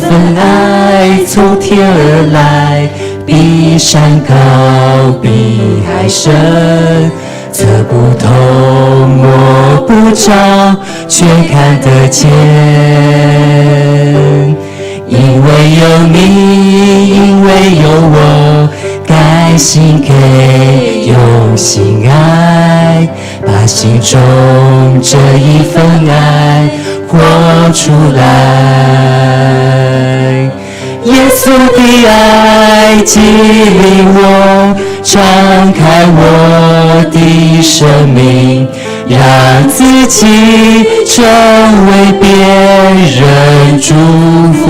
份爱从天而来，比山高，比海深，测不透，摸不着，却看得见。因为有你，因为有我，甘心给，用心爱，把心中这一份爱活出来。耶稣的爱激励我，敞开我的生命，让自己成为别人祝福。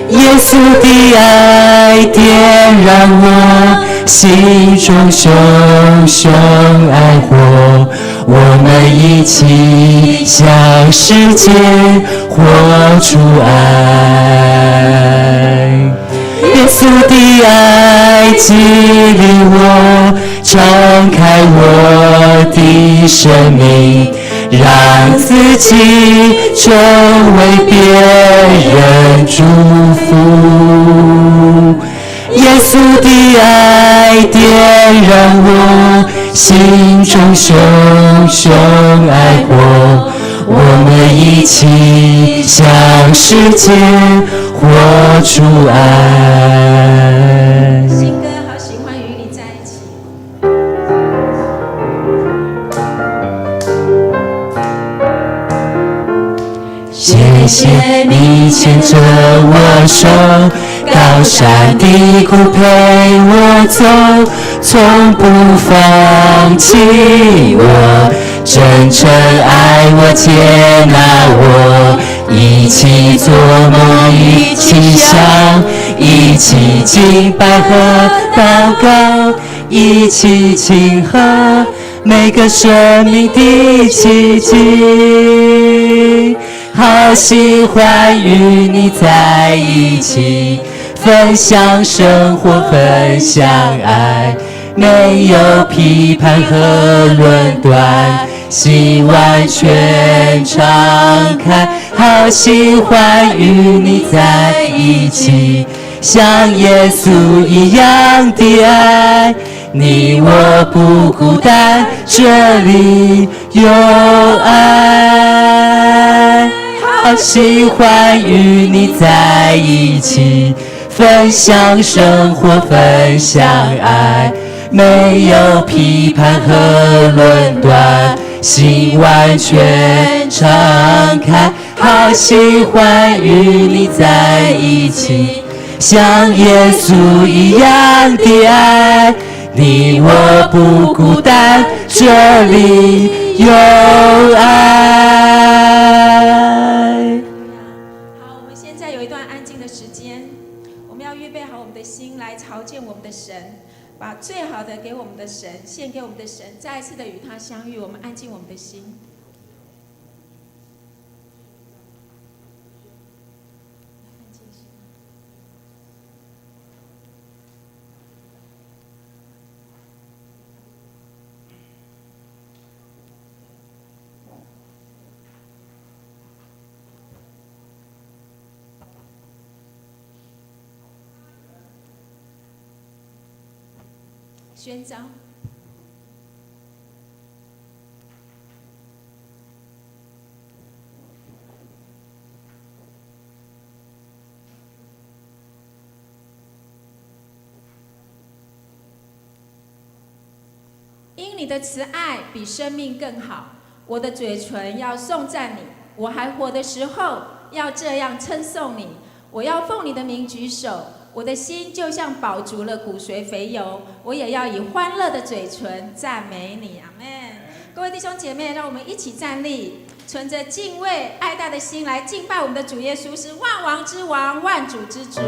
耶稣的爱点燃我心中熊熊爱火，我们一起向世界活出爱。耶稣的爱激励我，敞开我的生命，让自己成为别人祝福。耶稣的爱点燃我心中熊熊爱火，我们一起向世界活出爱。新歌好喜欢与你在一起。谢谢你牵着我手，高山低谷陪我走，从不放弃我，真诚爱我，接纳我，一起做梦，一起想，一起敬拜和祷告，一起庆贺每个生命的奇迹。好喜欢与你在一起，分享生活，分享爱，没有批判和论断，心完全敞开。好喜欢与你在一起，像耶稣一样的爱，你我不孤单，这里有爱。好喜欢与你在一起，分享生活，分享爱，没有批判和论断，心完全敞开。好喜欢与你在一起，像耶稣一样的爱，你我不孤单，这里有爱。好，我们现在有一段安静的时间，我们要预备好我们的心来朝见我们的神，把最好的给我们的神，献给我们的神，再一次的与他相遇。我们安静我们的心。宣召，因你的慈爱比生命更好，我的嘴唇要颂赞你，我还活的时候要这样称颂你，我要奉你的名举手。我的心就像饱足了骨髓肥油，我也要以欢乐的嘴唇赞美你。阿们。各位弟兄姐妹，让我们一起站立，存着敬畏爱戴的心来敬拜我们的主耶稣，是万王之王，万主之主。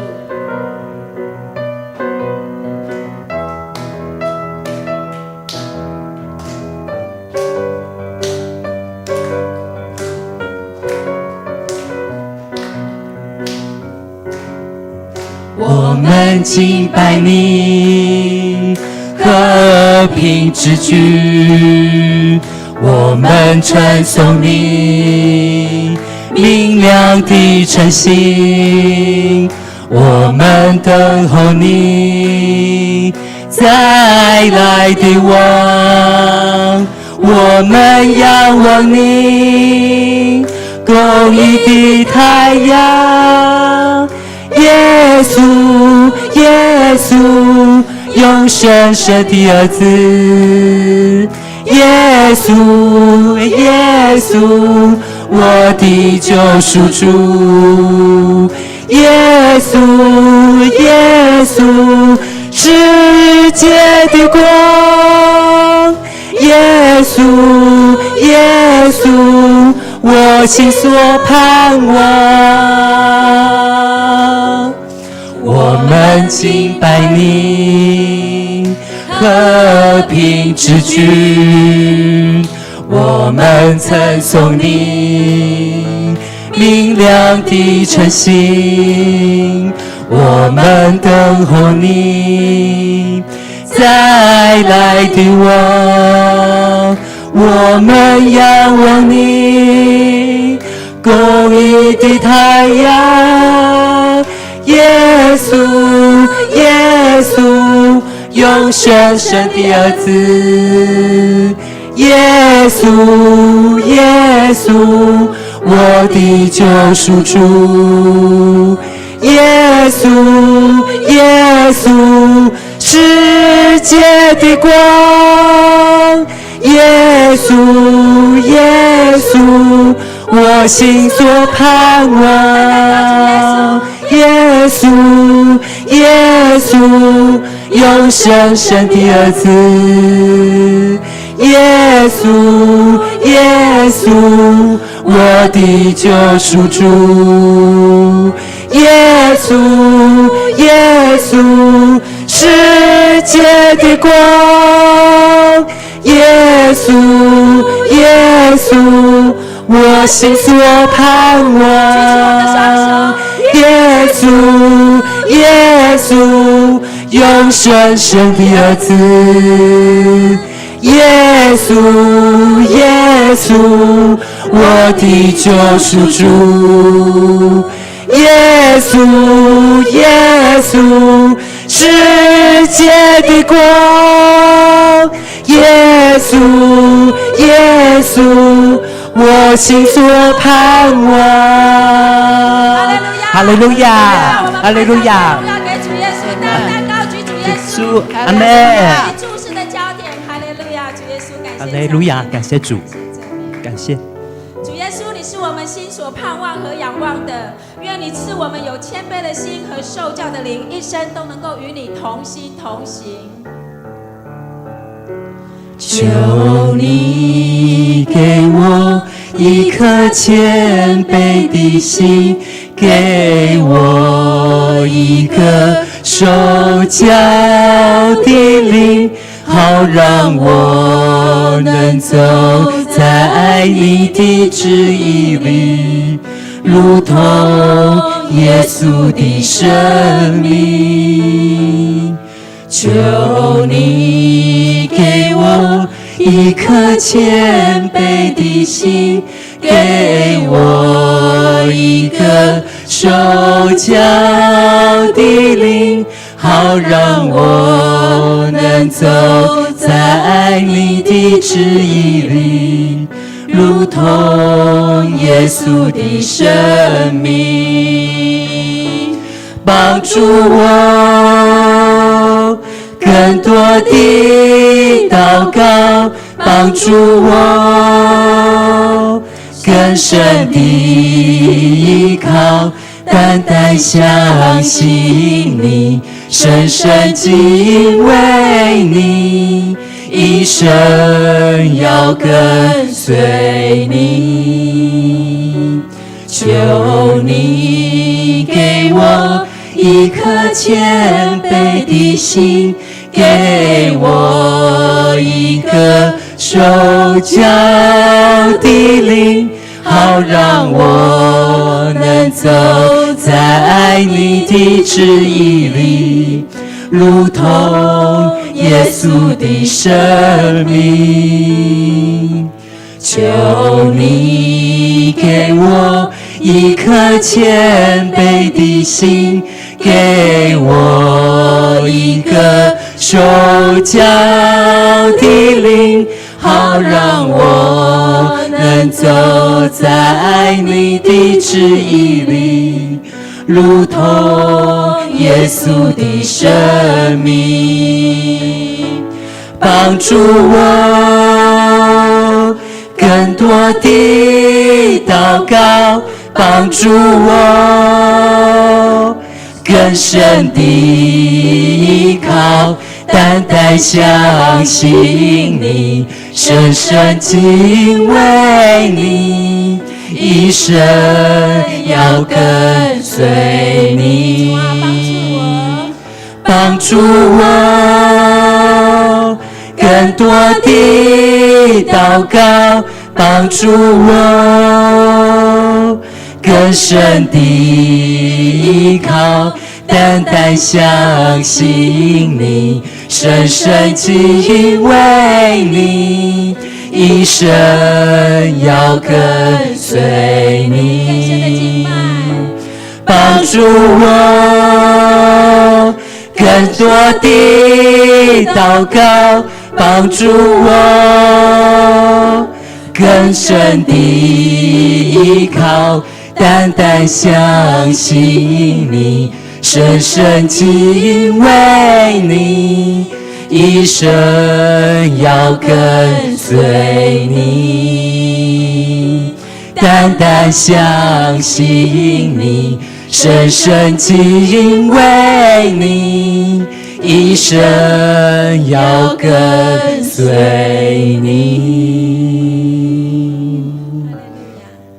我们敬拜你，和平之君，我们传颂你，明亮的晨星。我们等候你再来的王，我们仰望你公义的太阳。耶稣，耶稣，永生神的儿子。耶稣，耶稣，我的救赎主。耶稣，耶稣，世界的光。耶稣，耶稣，我心所盼望。我们敬拜你，和平之君。我们称颂你，明亮的晨星。我们等候你再来的王，我们仰望你公义的太阳。耶稣，耶稣，永生神的儿子。耶稣，耶稣，我的救赎主。耶稣，耶稣，世界的光。耶稣，耶稣，我心所盼望。耶稣，耶稣，永生神的儿子。耶稣，耶稣，我的救赎主。耶稣，耶稣，世界的光。耶稣，耶稣，我心所盼望。耶稣，耶稣，永生神的儿子。耶稣，耶稣，我的救赎主。耶稣，耶稣，世界的光。耶稣，耶稣，我心所盼望。哈利路亚，哈利路亚，要给主耶稣大大高举主耶稣，阿门。注视的焦点，哈利路亚，主耶稣，感谢。哈利路亚，感谢主，感谢主耶稣，你是我们心所盼望和仰望的。愿你赐我们有谦卑的心和受教的灵，一生都能够与你同心同行。求你给我一颗谦卑的心，给我一个受教的灵，好让我能走在你的旨意里，如同耶稣的生命。求你给我一颗谦卑的心，给我一个受教的灵，好让我能走在你的旨意里，如同耶稣的生命。帮助我更多的祷告，帮助我更深的依靠，单单相信你，深深敬畏你，一生要跟随你。求你给我一颗谦卑的心，给我一个受教的灵，好让我能走在你的旨意里，如同耶稣的生命。求你给我一颗谦卑的心，给我一个受教的灵，好让我能走在你的旨意里，如同耶稣的生命，帮助我更多的祷告，帮助我更深的依靠，单单相信你，深深敬畏你，一生要跟随你。帮助我更多的祷告，帮助我更深的依靠，单单相信你，深深敬畏你，一生要跟随你。帮助我更多的祷告，帮助我更深的依靠，单单相信你，深深敬畏你，一生要跟随你，单单相信你，深深敬畏你，一生要跟随你。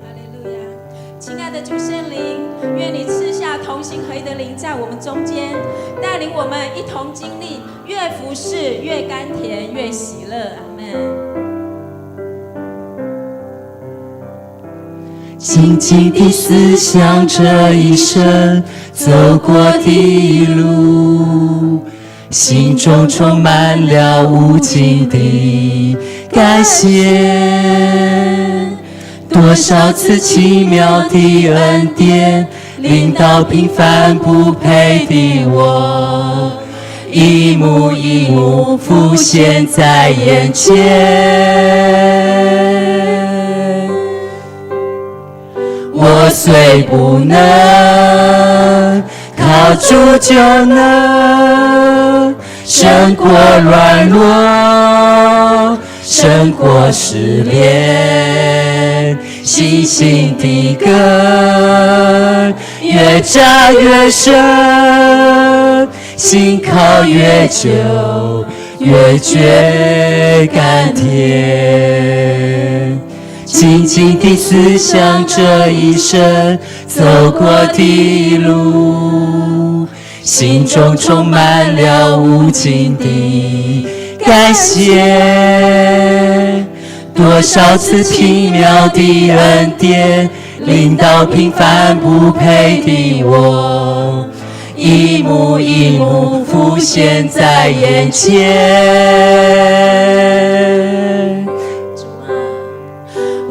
哈利路亚，亲爱的主圣灵，愿你赐下同心合一的灵在我们中间，带领我们一同经历越服侍越甘甜越喜乐。阿们。静静地思想这一生走过的路，心中充满了无尽的感谢。多少次奇妙的恩典临到平凡不配的我，一幕一幕浮现在眼前。我虽不能靠主就能胜过软弱，胜过失恋，信心的根越扎越深，心靠越久越觉甘甜。静静地思想这一生走过的路，心中充满了无尽的感谢。多少次奇妙的恩典临到平凡不配的我，一幕一幕浮现在眼前。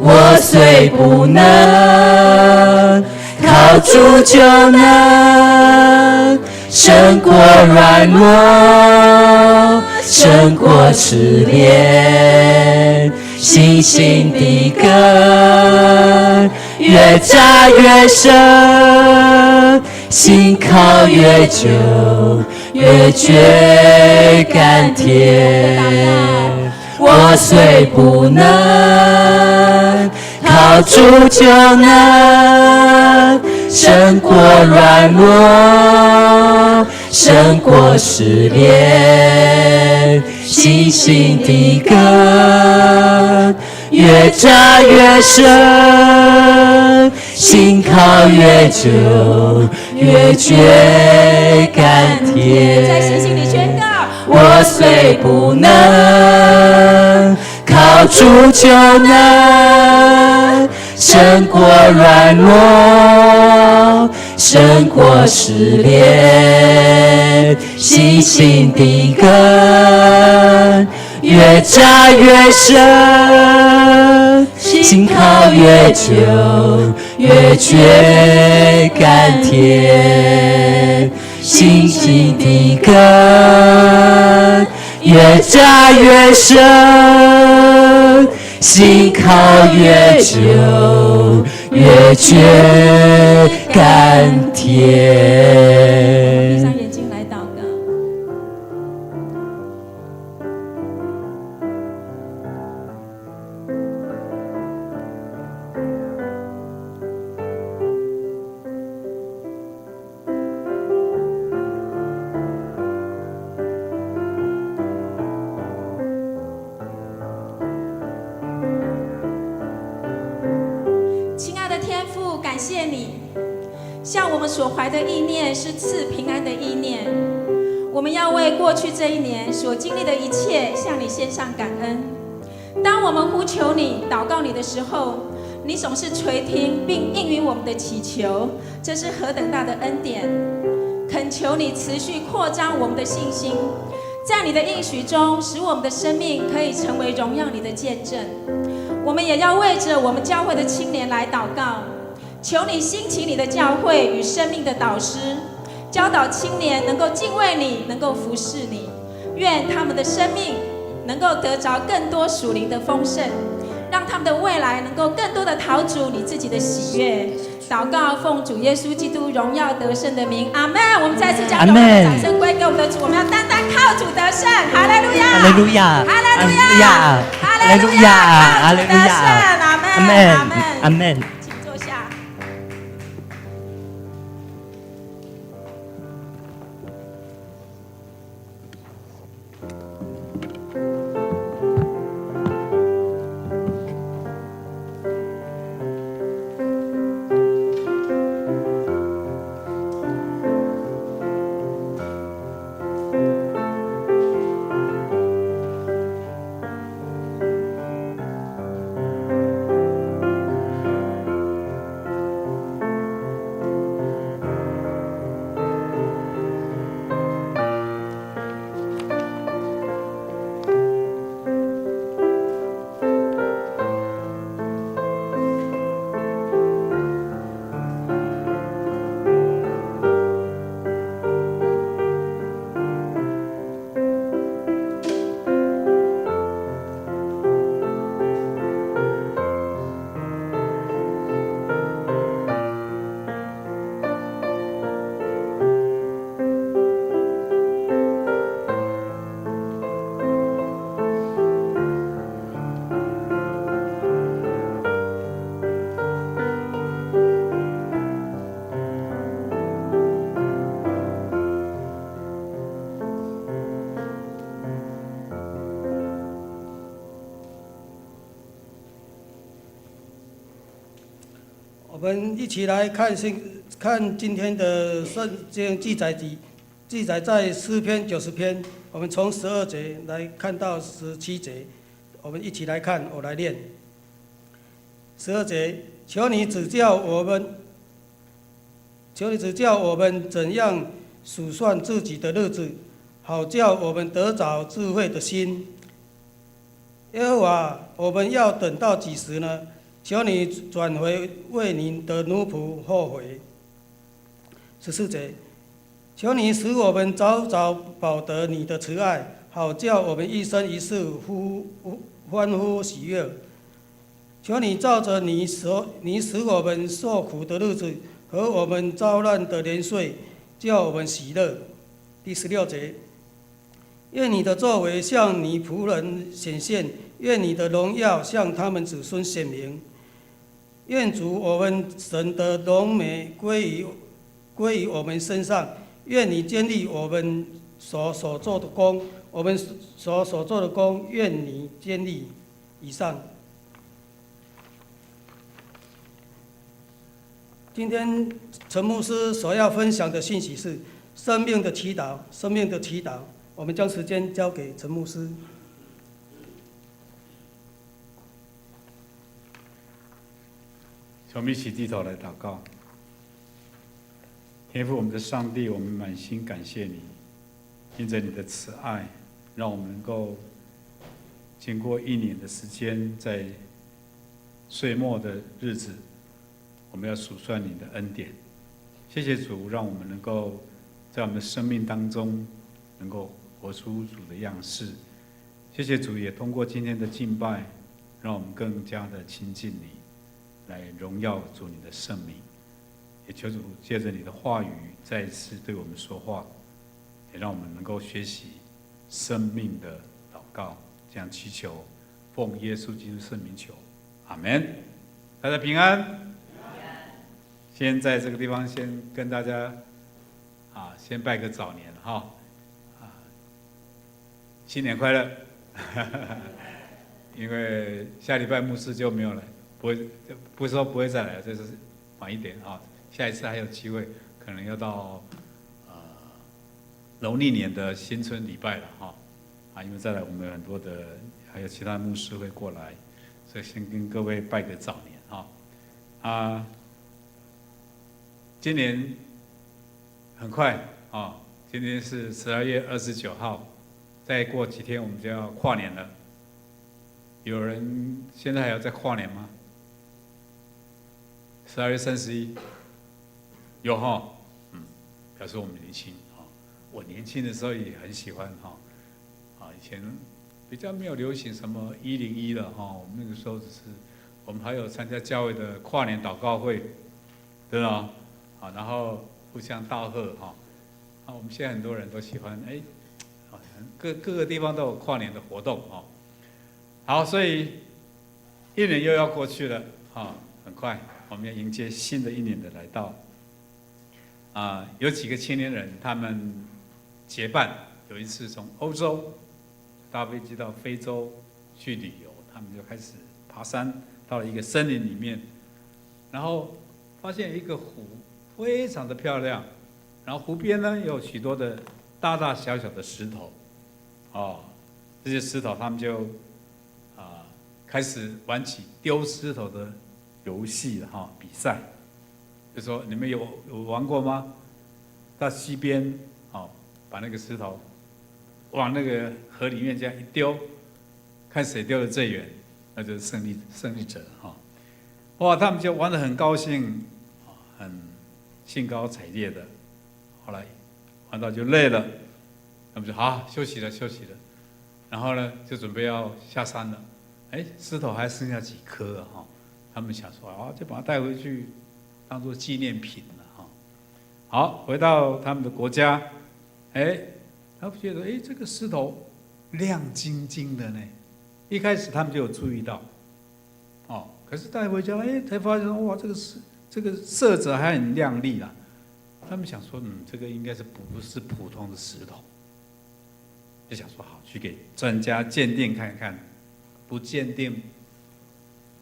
我虽不能靠主就能胜过软弱，胜过失恋，信心的根越扎越深，心靠越久越觉甘甜。我虽不能靠主就能胜过软弱，胜过失恋，信心的根越扎越深，心靠越久越觉甘甜。在信心里宣告，我虽不能靠主就能胜过软弱，胜过失恋，信心的根越扎越深，心靠越久，越觉甘甜。信心的根越扎越深，心靠越久，越觉甘甜。闭上眼睛来祷告。亲爱的天父，感谢你，向我们所怀的意念是赐平安的意念。我们要为过去这一年所经历的一切向你献上感恩。当我们呼求你、祷告你的时候，你总是垂听并应允我们的祈求，这是何等大的恩典！恳求你持续扩张我们的信心，在你的应许中，使我们的生命可以成为荣耀你的见证。我们也要为着我们教会的青年来祷告，求你兴起你的教会与生命的导师，教导青年能够敬畏你，能够服侍你。愿他们的生命能够得着更多属灵的丰盛，让他们的未来能够更多的讨主你自己的喜悦。祷告奉主耶稣基督荣耀得胜的名，阿门。我们再次将荣耀的掌声归给我们的主，我们要单单靠主得胜。哈利路亚，哈利路亚，哈利路亚，哈利路亚，哈利路亚，阿门，阿门，阿门。请坐下。我们一起来看今天的圣经记载在诗篇90篇，我们从12节来看到17节，我们一起来看，我来念。12节，求你指教我们怎样数算自己的日子，好叫我们得着智慧的心。耶和华，我们要等到几时呢？求你转回，为你的奴仆后悔。14节，求你使我们早早饱得你的慈爱，好叫我们一生一世欢呼喜悦。求你照着你使我们受苦的日子和我们遭难的年岁，叫我们喜乐。第16节，愿你的作为向你仆人显现，愿你的荣耀向他们子孙显明。愿主我们神的荣美归于我们身上，愿你坚立我们所做的工，我们所做的工，愿你坚立。以上。今天陈牧师所要分享的信息是生命的祈祷，生命的祈祷。我们将时间交给陈牧师。我们一起低头来祷告。天父我们的上帝，我们满心感谢你，因着你的慈爱，让我们能够经过1年的时间，在岁末的日子，我们要数算你的恩典。谢谢主，让我们能够在我们的生命当中，能够活出主的样式。谢谢主，也通过今天的敬拜，让我们更加的亲近你，来荣耀主你的圣名。也求主借着你的话语，再一次对我们说话，也让我们能够学习生命的祷告，这样祈求，奉耶稣基督圣名求，阿门。大家平安。先在这个地方先跟大家先拜个早年哈，新年快乐。因为下礼拜牧师就没有来，不是说不会再来，这是晚一点啊。下一次还有机会，可能要到农历年的新春礼拜了哈。因为再来我们有很多的还有其他牧师会过来，所以先跟各位拜个早年哈。今年很快啊，今天是12月29号，再过几天我们就要跨年了。有人现在还要在跨年吗？12月31，有哈，表示我们年轻哈。我年轻的时候也很喜欢哈，以前比较没有流行什么101了哈，我们那个时候只是我们还有参加教会的跨年祷告会，对吧？然后互相道贺哈。我们现在很多人都喜欢各个地方都有跨年的活动哈。好，所以1年又要过去了很快我们要迎接新的1年的来到。有几个青年人他们结伴，有一次从欧洲搭飞机到非洲去旅游，他们就开始爬山，到了一个森林里面，然后发现一个湖非常的漂亮，然后湖边呢有许多的大大小小的石头，这些石头他们就开始玩起丢石头的游戏了比赛。就说你们有玩过吗？到溪边把那个石头往那个河里面这样一丢，看谁丢的最远，那就是胜利者哇，他们就玩得很高兴，很兴高采烈的。后来玩到就累了，他们就好休息了。然后呢，就准备要下山了。石头还剩下几颗他们想说就把它带回去当做纪念品了好，回到他们的国家，他们觉得这个石头亮晶晶的呢。一开始他们就有注意到，可是带回家才发现哇，这个色泽还很亮丽啦。他们想说这个应该是不是普通的石头，就想说好去给专家鉴定看看。不鉴定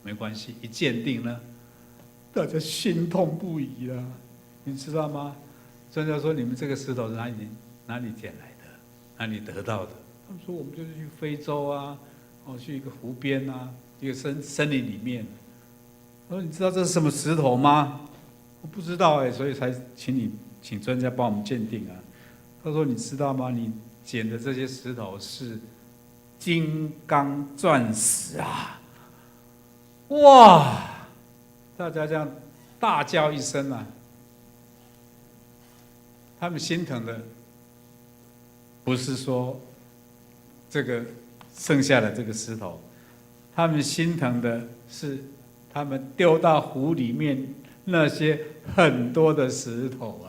没关系，一鉴定呢，大家心痛不已啦。你知道吗？专家说你们这个石头是哪里捡来的，哪里得到的？他们说我们就是去非洲去一个湖边一个森林里面。我说你知道这是什么石头吗？我不知道所以才请专家帮我们鉴定啊。他说你知道吗？你捡的这些石头是金刚钻石啊！哇！大家这样大叫一声他们心疼的不是说这个剩下的这个石头，他们心疼的是他们丢到湖里面那些很多的石头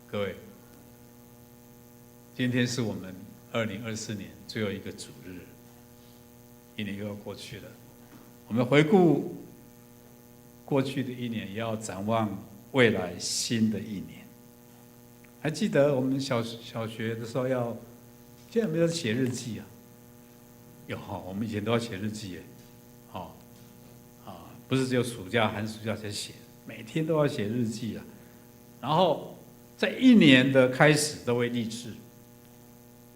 各位，今天是我们2024年最后一个主日，1年又要过去了。我们回顾过去的1年，也要展望未来新的1年。还记得我们小学的时候现在没有写日记有我们以前都要写日记不是只有暑假、寒暑假才写，每天都要写日记然后在1年的开始都会立志。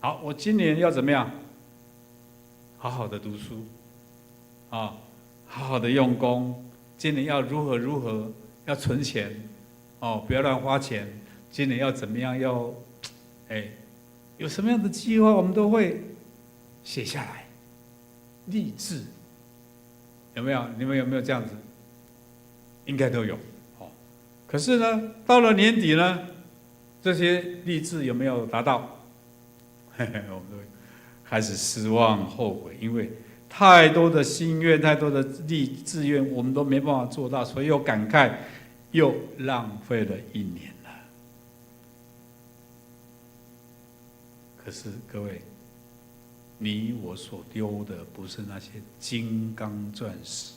好，我今年要怎么样？好好的读书，好好的用功。今年要如何？要存钱，不要乱花钱。今年要怎么样？有什么样的计划，我们都会写下来，立志，有没有？你们有没有这样子？应该都有。可是呢，到了年底呢，这些立志有没有达到？我们都开始失望、后悔，因为太多的心愿、太多的志愿，我们都没办法做到，所以又感慨，又浪费了1年了。可是各位，你我所丢的不是那些金刚钻石，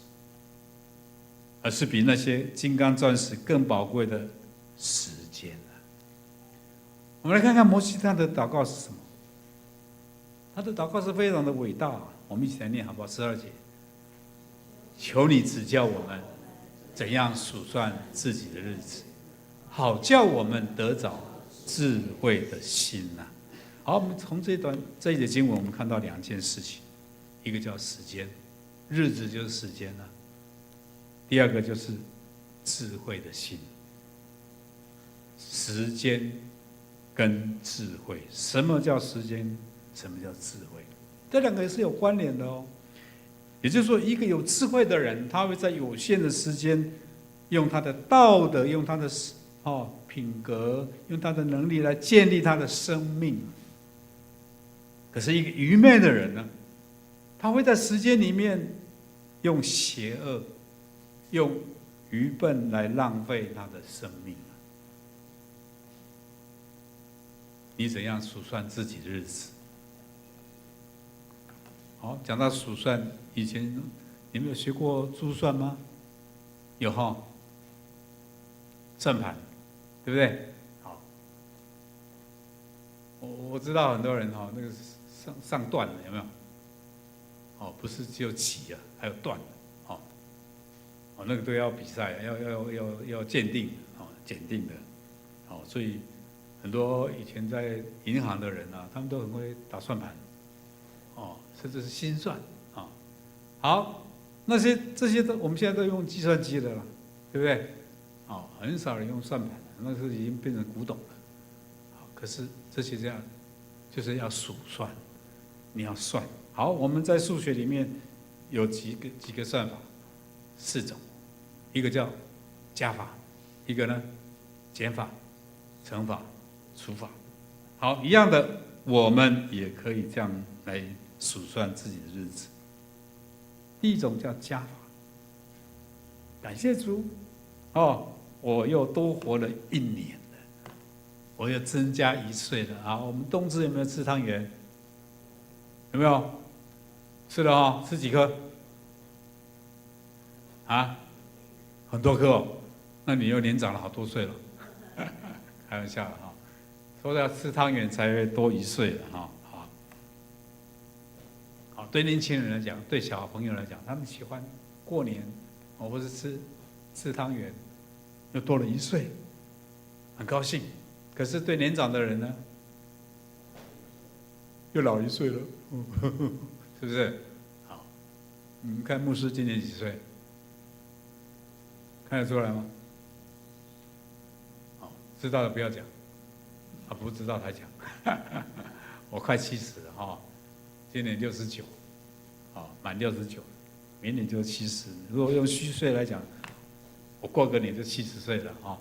而是比那些金刚钻石更宝贵的时间了。我们来看看摩西他的祷告是什么？他的祷告是非常的伟大，我们一起来念好不好？12节，求你指教我们怎样数算自己的日子，好叫我们得着智慧的心呐。好，我们从这一节经文，我们看到2件事情，一个叫时间，日子就是时间了；第二个就是智慧的心。时间跟智慧，什么叫时间？什么叫智慧？这2个是有关联的哦。也就是说，一个有智慧的人，他会在有限的时间，用他的道德，用他的品格，用他的能力来建立他的生命。可是一个愚昧的人呢，他会在时间里面用邪恶、用愚笨来浪费他的生命。你怎样数算自己的日子？好，讲到数算，以前你们有学过珠算吗？有哈，算盘，对不对？好，我知道很多人哈，那个上段的有没有？哦，不是只有起啊，还有段的，那个都要比赛，要鉴定，检定的，所以很多以前在银行的人啊，他们都很会打算盘，甚至是心算啊。好，这些都我们现在都用计算机的了，对不对？很少人用算盘，那是已经变成古董了。可是这些这样，就是要数算，你要算。好，我们在数学里面有几个算法，4种，一个叫加法，一个呢减法、乘法、除法。好，一样的，我们也可以这样来数算自己的日子。第一种叫加法，感谢主，我又多活了1年了，我又增加1岁了。好，我们冬至有没有吃汤圆？有没有？吃了哦，吃几颗？很多颗哦，那你又年长了好多岁了。开玩笑了哈，说要吃汤圆才会多1岁了哈。好，对年轻人来讲，对小朋友来讲，他们喜欢过年，或是吃汤圆，又多了1岁，很高兴。可是对年长的人呢，又老1岁了，是不是？好，你们看牧师今年几岁？看得出来吗？好，知道的不要讲，不知道才讲。我快70了哈，今年69，满69，明年就70。如果用虚岁来讲，我过个年就70岁了哈。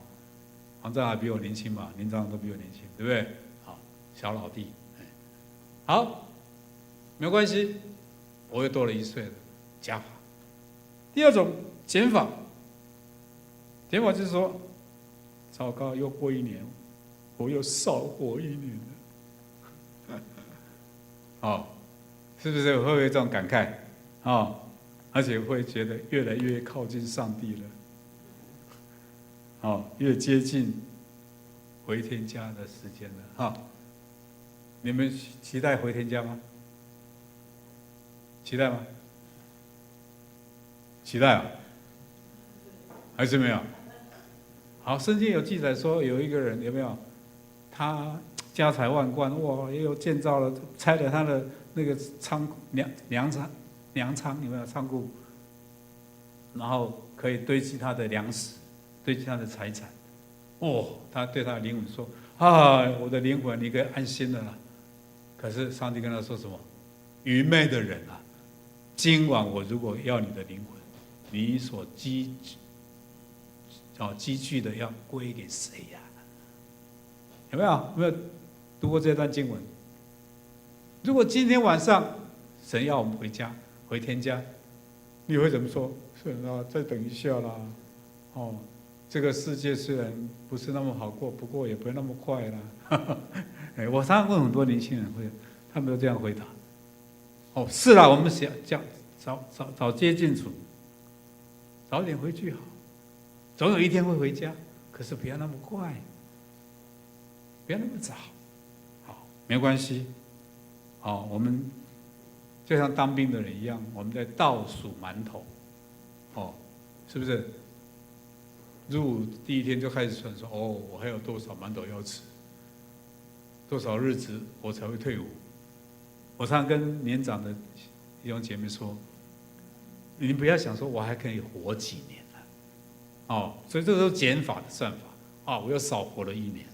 黄章还比我年轻嘛，年长都比我年轻，对不对？好，小老弟，好，没有关系，我又多了1岁了，加法。第二种减法，减法就是说，糟糕，又过1年，我又少活1年了。是不是会有这种感慨？而且会觉得越来越靠近上帝了，越接近回天家的时间了。你们期待回天家吗？期待吗？期待啊？还是没有？好，圣经有记载说，有一个人有没有？他家财万贯，哇，又建造了，拆了他的那个粮仓有没有仓库？然后可以堆积他的粮食，堆积他的财产。他对他的灵魂说：“我的灵魂，你可以安心了啦。”可是上帝跟他说什么？愚昧的人啊！今晚我如果要你的灵魂，你所积聚的要归给谁呀？有没有？有没有读过这段经文？如果今天晚上神要我们回家，回天家，你会怎么说？神啊，再等一下啦！哦，这个世界虽然不是那么好过，不过也不会那么快啦。我常常问很多年轻人，他们都这样回答。哦，是啦，我们想早接近主，早点回去好，总有一天会回家，可是不要那么快，不要那么早。好，没关系。好，我们就像当兵的人一样，我们在倒数馒头。哦，是不是？入伍第一天就开始算说，哦，我还有多少馒头要吃，多少日子我才会退伍。我常常跟年长的弟兄姐妹说，你不要想说我还可以活几年了，哦，所以这个都是减法的算法啊，我又少活了1年，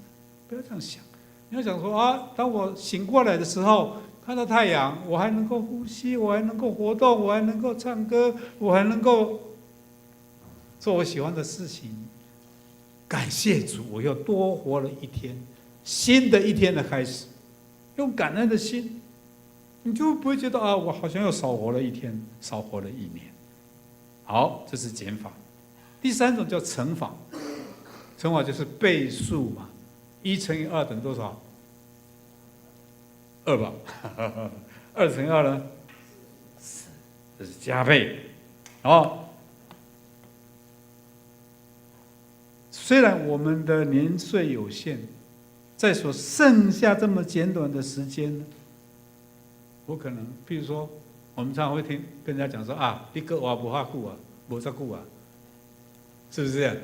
不要这样想。你要想说啊，当我醒过来的时候，看到太阳，我还能够呼吸，我还能够活动，我还能够唱歌，我还能够做我喜欢的事情。感谢主，我又多活了1天，新的一天的开始，用感恩的心，你就不会觉得啊，我好像又少活了1天，少活了1年。好，这是减法。第3种叫乘法，乘法就是倍数嘛，1乘以2等于多少？2吧，2乘以2呢？4，这是加倍。虽然我们的年岁有限，在所剩下这么简短的时间呢，我可能，譬如说，我们常常会跟人家讲说啊，你个活不怕久啊，没这久啊，是不是这样？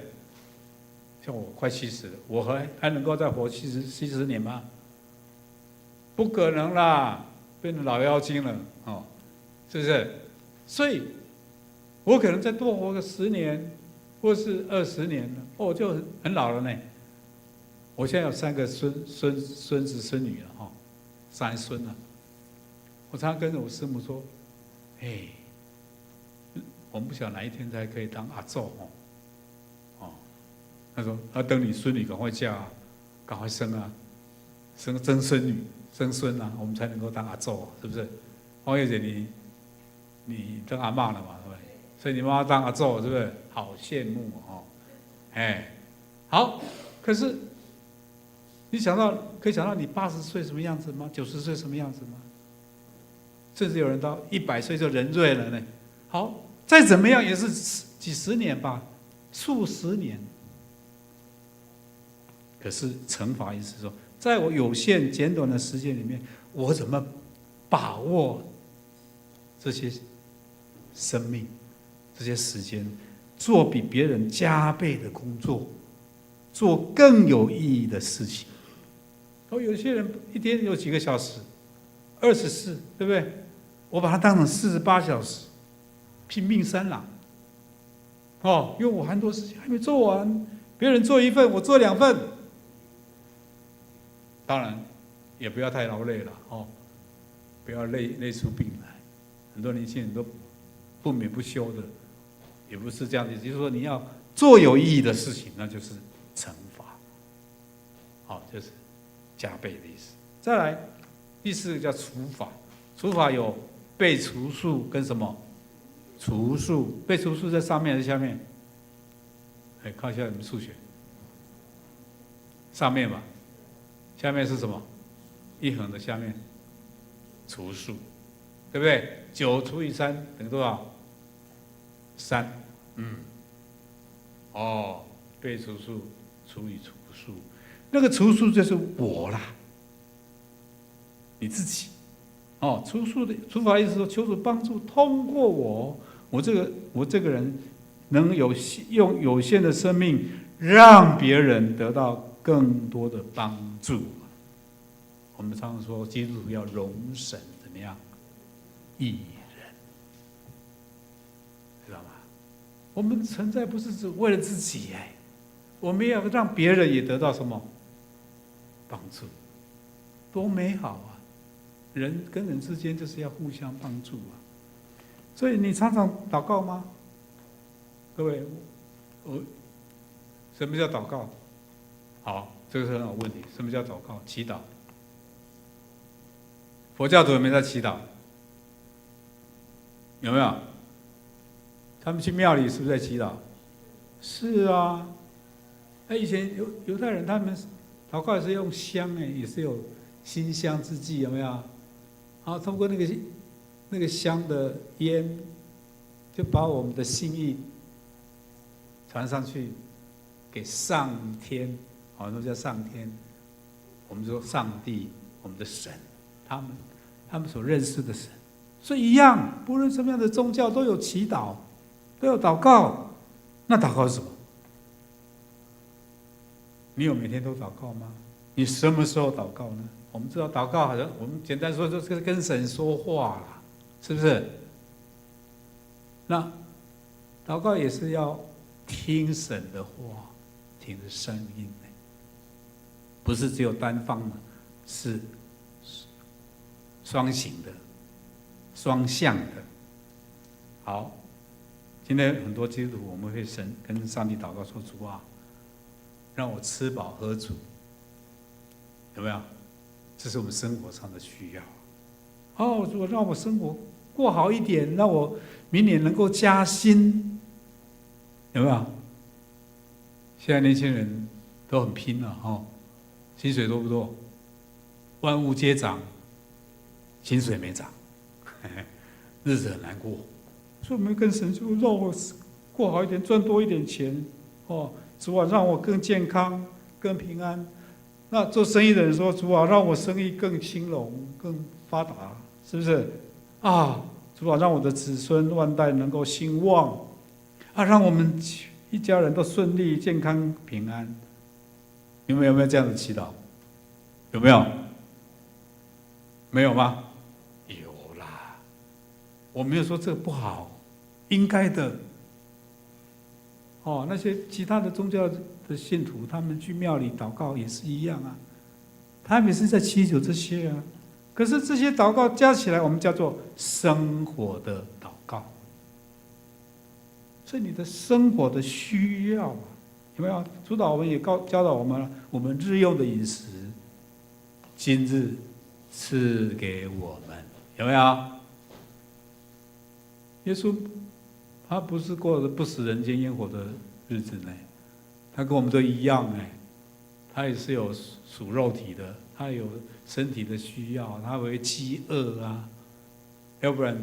像我快70了，我还能够再活70年吗？不可能啦，变成老妖精了哦，是不是？所以，我可能再多活个10年。或是20年了，哦，就很老了呢。我现在有3个孙子孙女了哈，3孙了。我常常跟着我师母说，我们不晓得哪一天才可以当阿祖哦。他说，等你孙女赶快嫁啊，赶快生啊，生曾孙女、曾孙啊，我们才能够当阿祖，是不是？黄月姐，你当阿嬷了嘛，对不对？所以你妈妈当阿祖，是不是？好羡慕哦，好。可是可以想到你80岁什么样子吗？90岁什么样子吗？甚至有人到100岁就人瑞了呢。好，再怎么样也是几十年吧，数十年。可是乘法意思说，在我有限简短的时间里面，我怎么把握这些生命？这些时间，做比别人加倍的工作，做更有意义的事情。有些人一天有几个小时，24，对不对？我把它当成48小时，拼命3郎。因为我很多事情还没做完，别人做1份，我做2份。当然，也不要太劳累了不要累出病来。很多年轻人都不眠不休的。也不是这样子，就是说你要做有意义的事情，那就是乘法，就是加倍的意思。再来，第4个叫除法，除法有被除数跟什么？除数，被除数在上面还是下面？看一下你们数学，上面吧，下面是什么？一横的下面，除数，对不对？9除以3等于多少？3，被除数除以除数，那个除数就是我啦，你自己，除数的除法意思说，求主帮助，通过我这个人，能用有限的生命，让别人得到更多的帮助。我们常常说，基督徒要容神怎么样？义人，知道吗？我们存在不是只为了自己我们要让别人也得到什么帮助，多美好啊！人跟人之间就是要互相帮助啊。所以你常常祷告吗？各位，什么叫祷告？好，这个是很好问题。什么叫祷告？祈祷。佛教徒有没有在祈祷？有没有？他们去庙里是不是在祈祷？是啊。以前犹太人他们祷告也是用香也是有馨香之祭，有没有？然后通过那个香的烟，就把我们的心意传上去，给上天，好，那叫上天。我们说上帝，我们的神，他们所认识的神，所以一样，不论什么样的宗教都有祈祷，都有祷告。那祷告是什么？你有每天都祷告吗？你什么时候祷告呢？我们知道祷告好像我们简单说就是跟神说话啦，是不是？那祷告也是要听神的话，听的声音，不是只有单方的，是双行的、双向的。好，今天很多基督徒我们会跟上帝祷告说：“主啊，让我吃饱喝足。”有没有？这是我们生活上的需要。主，让我生活过好一点，让我明年能够加薪，有没有？现在年轻人都很拼了薪水多不多？万物皆涨，薪水没涨，日子很难过。所以我们跟神说，让我过好一点，赚多一点钱主啊，让我更健康、更平安。那做生意的人说：“主啊，让我生意更兴隆、更发达，是不是？主啊，让我的子孙万代能够兴旺，让我们一家人都顺利、健康、平安。”你们有没有这样的祈祷？有没有？没有吗？有啦。我没有说这个不好，应该的。那些其他的宗教的信徒，他们去庙里祷告也是一样啊，他们也是在祈求这些啊。可是这些祷告加起来，我们叫做生活的祷告。所以你的生活的需要有没有？主导我们也教导我们了，我们日用的饮食，今日赐给我们，有没有？耶稣他不是过着不食人间烟火的日子呢，他跟我们都一样他也是有属肉体的，他有身体的需要，他会饥饿啊，要不然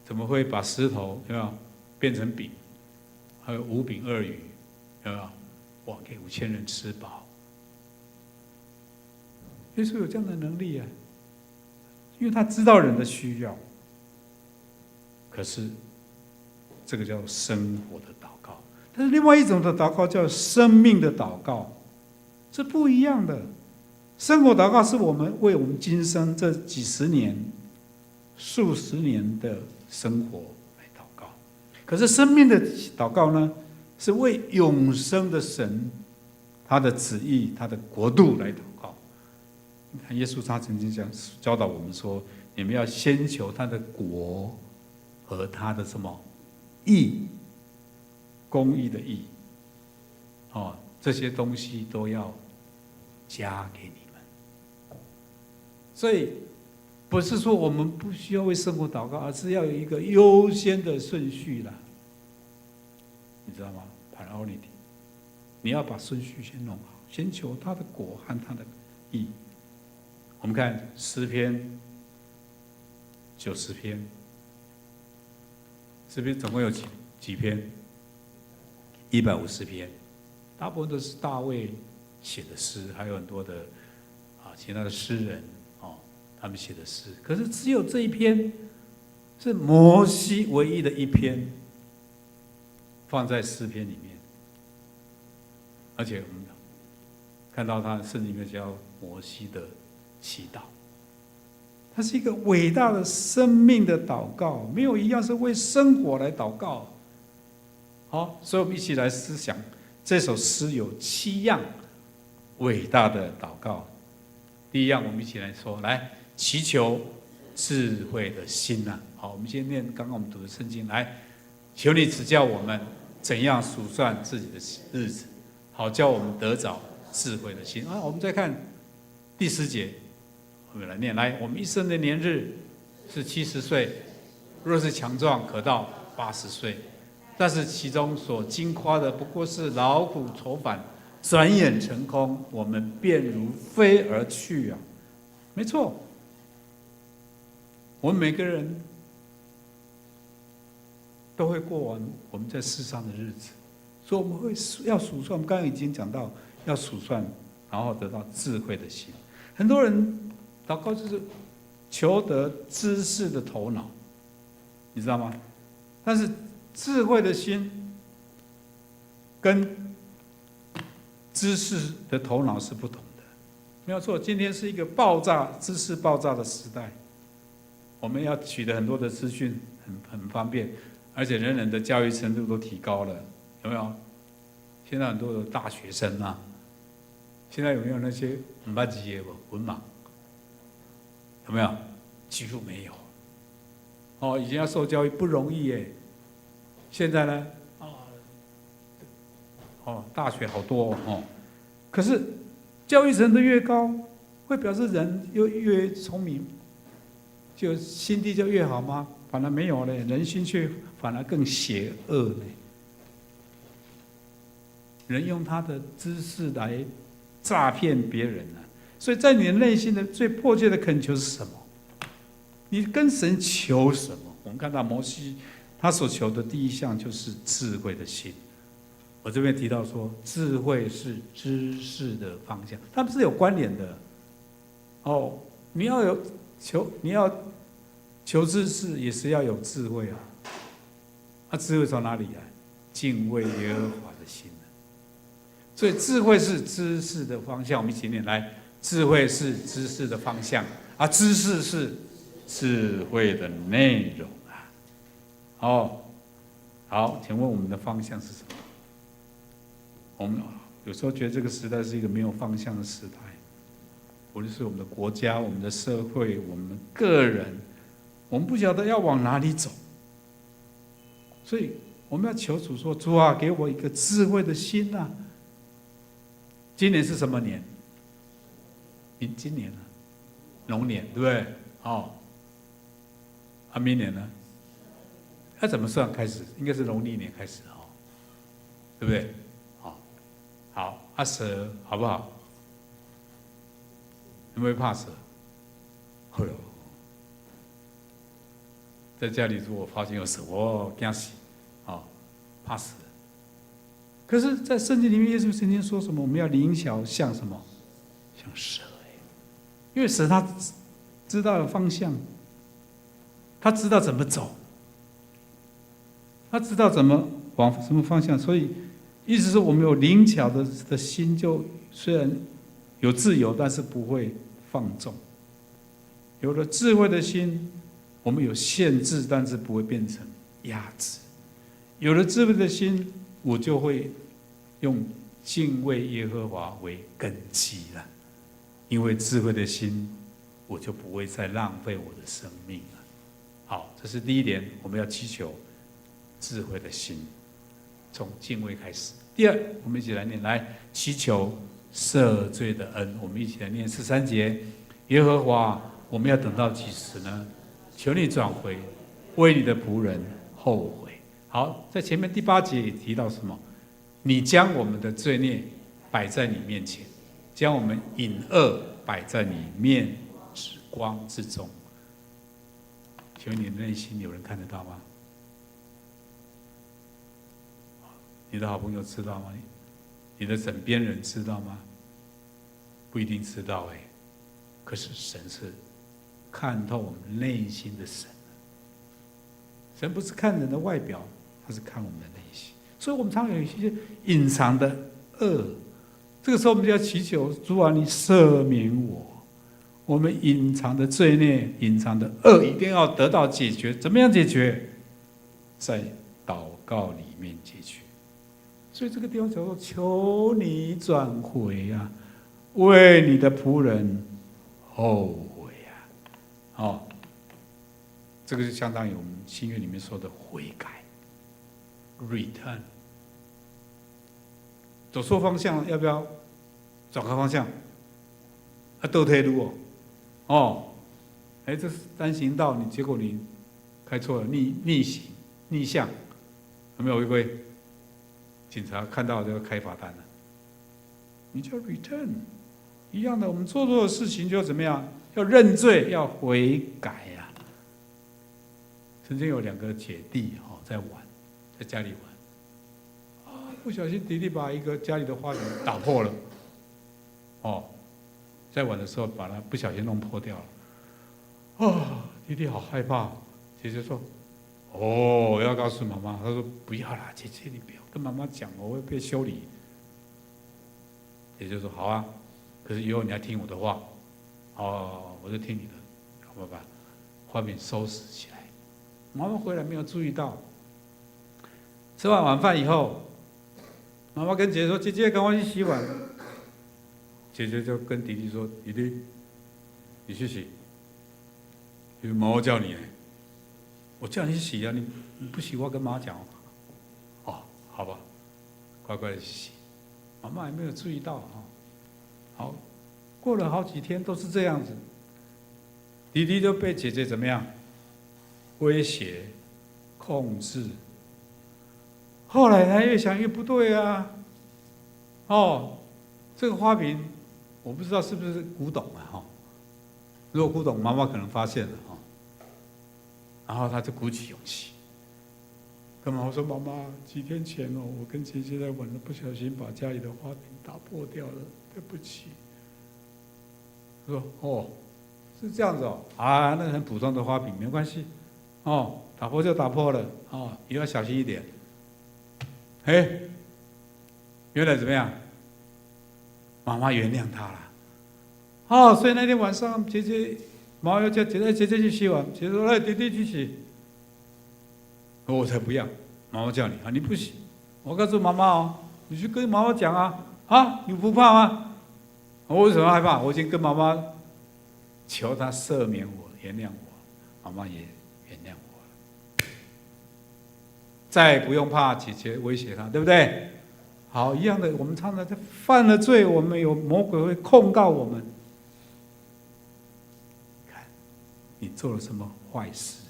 怎么会把石头有没有变成饼？还有5饼2鱼，有没有？哇，给5000人吃饱。耶稣有这样的能力因为他知道人的需要。可是这个叫生活的祷告，但是另外一种的祷告叫生命的祷告，是不一样的。生活祷告是我们为我们今生这几十年、数十年的生活来祷告，可是生命的祷告呢，是为永生的神、他的旨意、他的国度来祷告。你看，耶稣他曾经讲教导我们说：你们要先求他的国和他的什么义，公义的义，这些东西都要加给你们。所以不是说我们不需要为生活祷告，而是要有一个优先的顺序啦，你知道吗 ？priority， 你要把顺序先弄好，先求他的国和他的义。我们看诗篇90篇。这边总共有几篇？150篇，大部分都是大卫写的诗，还有很多的其他的诗人他们写的诗。可是只有这一篇是摩西唯一的一篇放在诗篇里面，而且我们看到他圣经里面叫摩西的祈祷。它是一个伟大的生命的祷告，没有一样是为生活来祷告。好，所以我们一起来思想，这首诗有7样伟大的祷告。第一样，我们一起来说，来，祈求智慧的心啊。好，我们先念刚刚我们读的圣经，来，求你指教我们怎样数算自己的日子，好叫我们得着智慧的心啊。我们再看第10节，我们来念，来，我们一生的年日是70岁，若是强壮，可到80岁。但是其中所经夸的不过是劳苦愁烦，转眼成空，我们便如飞而去啊！没错，我们每个人都会过完我们在世上的日子，所以我们要数算。我们刚刚已经讲到要数算，然后得到智慧的心。很多人祷告就是求得知识的头脑，你知道吗？但是智慧的心跟知识的头脑是不同的，没有错。今天是一个知识爆炸的时代，我们要取得很多的资讯很方便，而且人人的教育程度都提高了，有没有？现在很多的大学生啊，现在有没有那些不捌字的文盲？有没有？几乎没有。哦，以前要受教育不容易耶。现在呢，大学好多哦，可是教育程度越高，会表示人越聪明，就心地就越好吗？反而没有嘞，人心却反而更邪恶嘞。人用他的知识来诈骗别人啊，所以在你的内心的最迫切的恳求是什么？你跟神求什么？我们看到摩西。他所求的第一项就是智慧的心。我这边提到说，智慧是知识的方向，它们是有关联的。哦，你要求知识，也是要有智慧啊。那智慧从哪里来？敬畏耶和华的心。所以智慧是知识的方向。我们一起念来，智慧是知识的方向，啊，知识是智慧的内容。好，请问我们的方向是什么？我们有时候觉得这个时代是一个没有方向的时代，无论是我们的国家、我们的社会、我们个人，我们不晓得要往哪里走，所以我们要求主说：“主啊，给我一个智慧的心啊！”今年是什么年？今年啊，龙年，对不对？明年呢？要怎么算开始？应该是农历年开始对不对？好，蛇好不好？有没有怕蛇？在家里如果发现有蛇，惊死，怕死。可是，在圣经里面，耶稣曾经说什么？我们要灵巧像什么？像蛇因为蛇它知道了方向，它知道怎么走。他知道怎么往什么方向，所以意思是我们有灵巧的心，就虽然有自由，但是不会放纵；有了智慧的心，我们有限制，但是不会变成压制；有了智慧的心，我就会用敬畏耶和华为根基了。因为智慧的心，我就不会再浪费我的生命了。好，这是第一点，我们要祈求智慧的心，从敬畏开始。第二，我们一起来念，来祈求赦罪的恩。我们一起来念13节：耶和华，我们要等到几时呢？求你转回，为你的仆人后悔。好，在前面第8节也提到什么？你将我们的罪孽摆在你面前，将我们隐恶摆在你面之光之中。请问你的内心有人看得到吗？你的好朋友知道吗？你的枕边人知道吗？不一定知道可是神是看透我们内心的神。神不是看人的外表，他是看我们的内心。所以我们常有一些隐藏的恶，这个时候我们就要祈求主啊，你赦免我。我们隐藏的罪孽、隐藏的恶，一定要得到解决。怎么样解决？在祷告里面解决。所以这个地方叫做求你转回啊，为你的仆人后悔啊。哦，这个就相当于我们新约里面说的悔改 ，return。走错方向了，要不要转个方向？倒退路哦，这是单行道，结果你开错了，逆行逆向，有没有违规？警察看到就要开罚单了。你叫 return， 一样的，我们做错的事情就要怎么样？要认罪，要悔改呀。曾经有2个姐弟在玩，在家里玩，不小心弟弟把一个家里的花瓶打破了，在玩的时候把它不小心弄破掉了，弟弟好害怕。姐姐说：“要告诉妈妈。”他说：“不要啦，姐姐你不要跟妈妈讲，我会被修理。”姐姐说：“好啊，可是以后你要听我的话。”我就听你的，好吧，把花瓶收拾起来。妈妈回来没有注意到，吃完晚饭以后，妈妈跟姐姐说：“姐姐，赶快去洗碗。”姐姐就跟弟弟说：“弟弟，你去洗。因为妈妈叫你呢，我叫你去洗啊，你不洗，我要跟妈讲。”好吧，乖乖的洗。妈妈还没有注意到好，过了好几天都是这样子，弟弟就被姐姐怎么样？威胁、控制。后来他越想越不对啊，这个花瓶我不知道是不是古董如果古董，妈妈可能发现了然后他就鼓起勇气，跟妈妈说：“妈妈，几天前我跟姐姐在玩了，不小心把家里的花瓶打破掉了，对不起。”他说：“是这样子那个很普通的花瓶，没关系，打破就打破了，以后要小心一点。”原来怎么样？妈妈原谅他了，所以那天晚上妈妈要叫姐姐去洗碗，姐姐说：“来，弟弟去洗。”我才不要，妈妈叫你你不洗，我告诉妈妈你去跟妈妈讲你不怕吗？我为什么害怕？我已经跟妈妈求她赦免我、原谅我，妈妈也原谅我了，再也不用怕姐姐威胁她，对不对？好，一样的，我们常常犯了罪，我们有魔鬼会控告我们。看，你做了什么坏事，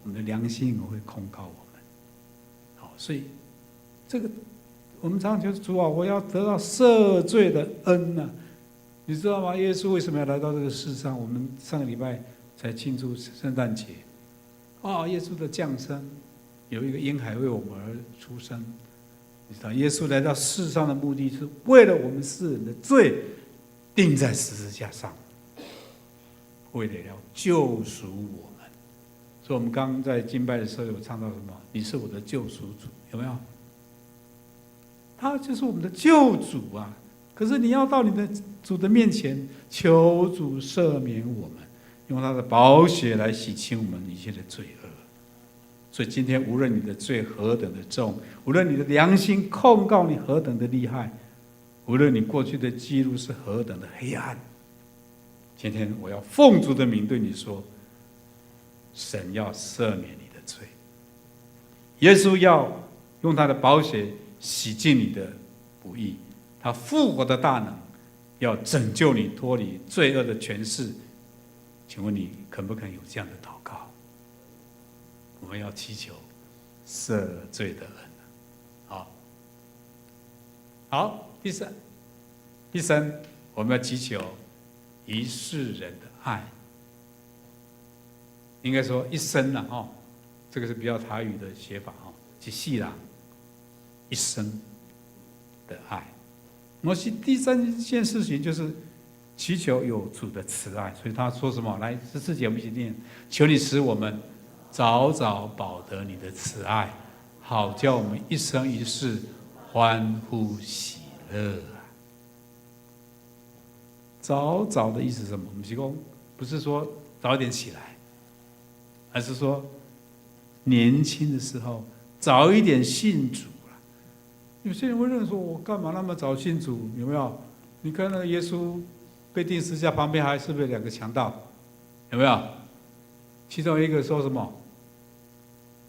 我们的良心会控告我们。好，所以这个我们常常就是主我要得到赦罪的恩啊，你知道吗？耶稣为什么要来到这个世上？我们上个礼拜才庆祝圣诞节，耶稣的降生，有一个婴孩为我们而出生。你知道，耶稣来到世上的目的是为了我们世人的罪，钉在十字架上，为了要救赎我们。所以，我们刚刚在敬拜的时候有唱到什么？你是我的救赎主，有没有？他就是我们的救主啊！可是你要到你的主的面前，求主赦免我们，用他的宝血来洗清我们一切的罪恶。所以今天，无论你的罪何等的重，无论你的良心控告你何等的厉害，无论你过去的记录是何等的黑暗，今天我要奉主的名对你说，神要赦免你的罪，耶稣要用他的宝血洗净你的不义，他复活的大能要拯救你脱离罪恶的权势。请问你肯不肯有这样的祷告？我们要祈求赦罪的恩。好，第三，我们要祈求一世人的爱。应该说一生这个是比较台语的写法一世人一生的爱。摩西第三件事情就是祈求有主的慈爱，所以他说什么？来14节我们一起念：求你使我们早早保得你的慈爱，好叫我们一生一世欢呼喜乐。早早的意思是什么？我们提供不是说早一点起来，而是说年轻的时候早一点信主了。有些人会认为说，我干嘛那么早信主？有没有？你看那个耶稣被钉十字架旁边还是不是2个强盗？有有没有？其中一个说什么？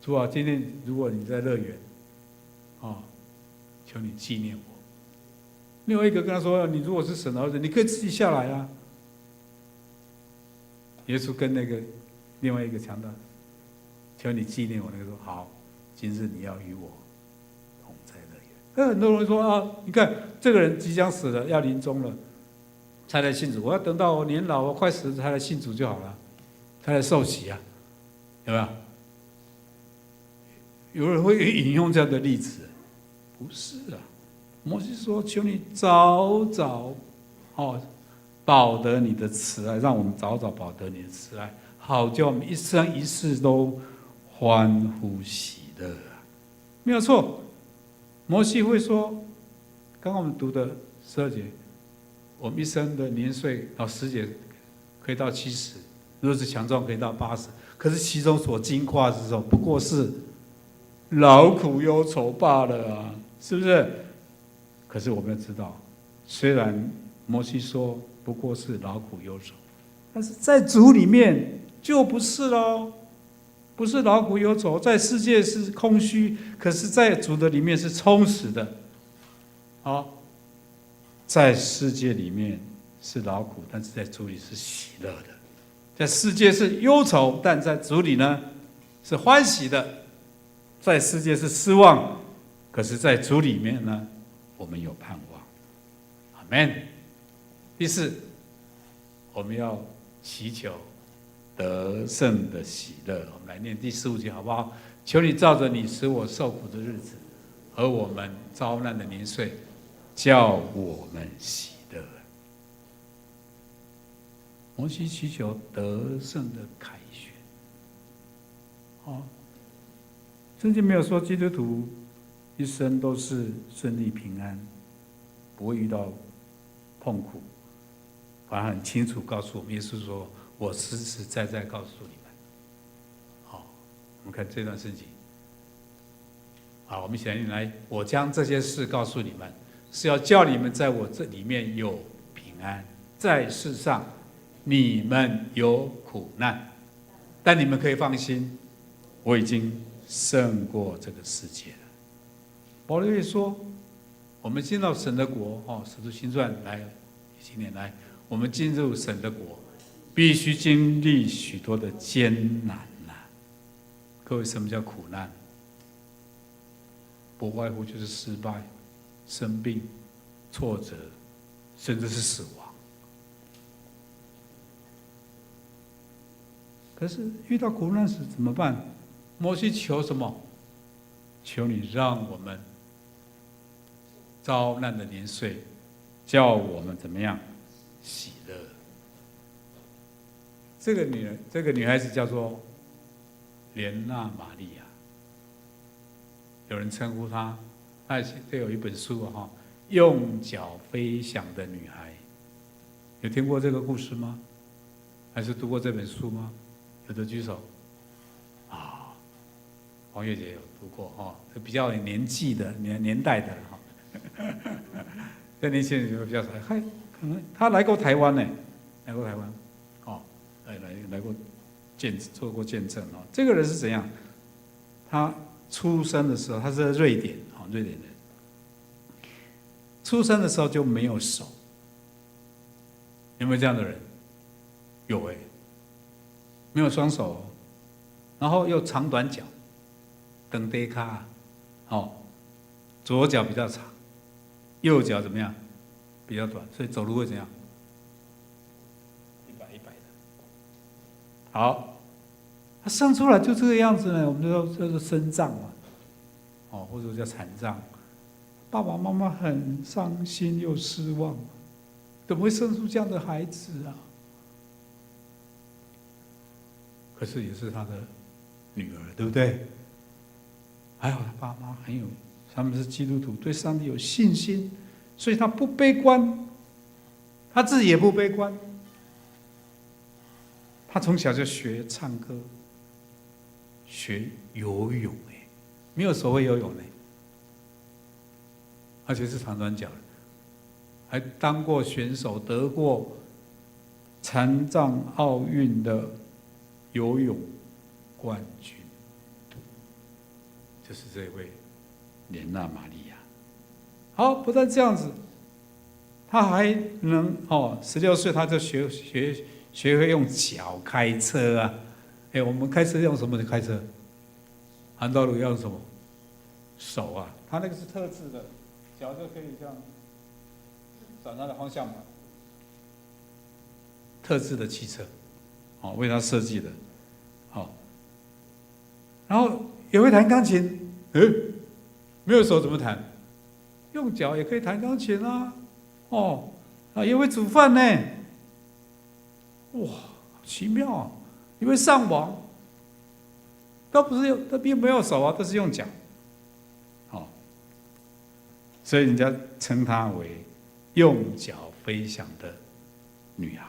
主啊，今天如果你在乐园，求你纪念我。另外一个跟他说：你如果是神的儿子，你可以自己下来啊。耶稣跟那个另外一个强盗，求你纪念我。那个说好，今日你要与我同在乐园。那很多人说啊，你看这个人即将死了，要临终了，才来信主。我要等到我年老，我快死了才来信主就好了，才来受洗啊，有没有？有人会引用这样的例子，不是啊。摩西说：“求你早早，保得你的慈爱，让我们早早保得你的慈爱，好叫我们一生一世都欢呼喜乐啊！”没有错，摩西会说，刚刚我们读的12节，我们一生的年岁到10节可以到70，如果是强壮可以到80，可是其中所经过的时候，不过是劳苦忧愁罢了啊，是不是？可是我们要知道，虽然摩西说不过是劳苦忧愁，但是在主里面就不是喽，不是劳苦忧愁，在世界是空虚，可是在主的里面是充实的。在世界里面是劳苦，但是在主里是喜乐的；在世界是忧愁，但在主里呢是欢喜的；在世界是失望，可是在主里面呢，我们有盼望。阿们。第4，我们要祈求得胜的喜乐。我们来念第15节好不好？求你照着你使我受苦的日子和我们遭难的年岁，叫我们喜乐。摩西祈求得胜的凯旋。圣经没有说基督徒一生都是顺利平安，不会遇到痛苦，反而很清楚告诉我们，耶稣说：“我实实在在告诉你们。”我们看这段圣经。我们一起来念来，我将这些事告诉你们，是要叫你们在我这里面有平安。在世上你们有苦难，但你们可以放心，我已经胜过这个世界了。保罗也说，我们进到神的国，使徒行传来，今年来，我们进入神的国，必须经历许多的艰难呐。各位，什么叫苦难？不外乎就是失败、生病、挫折，甚至是死亡。可是遇到苦难时怎么办？摩西求什么？求你让我们遭难的年岁，叫我们怎么样喜乐。这个女孩子叫做莲娜玛利亚，有人称呼她，这有一本书用脚飞翔的女孩，有听过这个故事吗？还是读过这本书吗？有的举手。黄月姐有读过比较有年纪的年代的这年轻人就比较少。可能他来过台湾呢，来过台湾，来过做过见证这个人是怎样？他出生的时候，他是在瑞典瑞典人。出生的时候就没有手，有没有这样的人？有没有双手，然后又长短脚。等低卡，左脚比较长，右脚怎么样？比较短，所以走路会怎样？一摆的。好，他生出来就这个样子呢，我们就说这是身障嘛，或者叫残障。爸爸妈妈很伤心又失望，怎么会生出这样的孩子啊？可是也是他的女儿，对不对？还好他爸妈他们是基督徒，对上帝有信心，所以他不悲观，他自己也不悲观。他从小就学唱歌，学游泳，没有手会游泳而且是长短脚的，还当过选手，得过残障奥运的游泳冠军，就是这位莲娜玛利亚。好，不但这样子，他还能16岁他就学会用脚开车啊！我们开车用什么开车？韩道路要用什么？手啊！他那个是特制的，脚就可以这样转他的方向盘。特制的汽车，为他设计的，然后也会弹钢琴，没有手怎么弹？用脚也可以弹钢琴啊，也会煮饭呢，哇，好奇妙啊！也会上网，他并没有手啊，都是用脚，所以人家称她为用脚飞翔的女孩。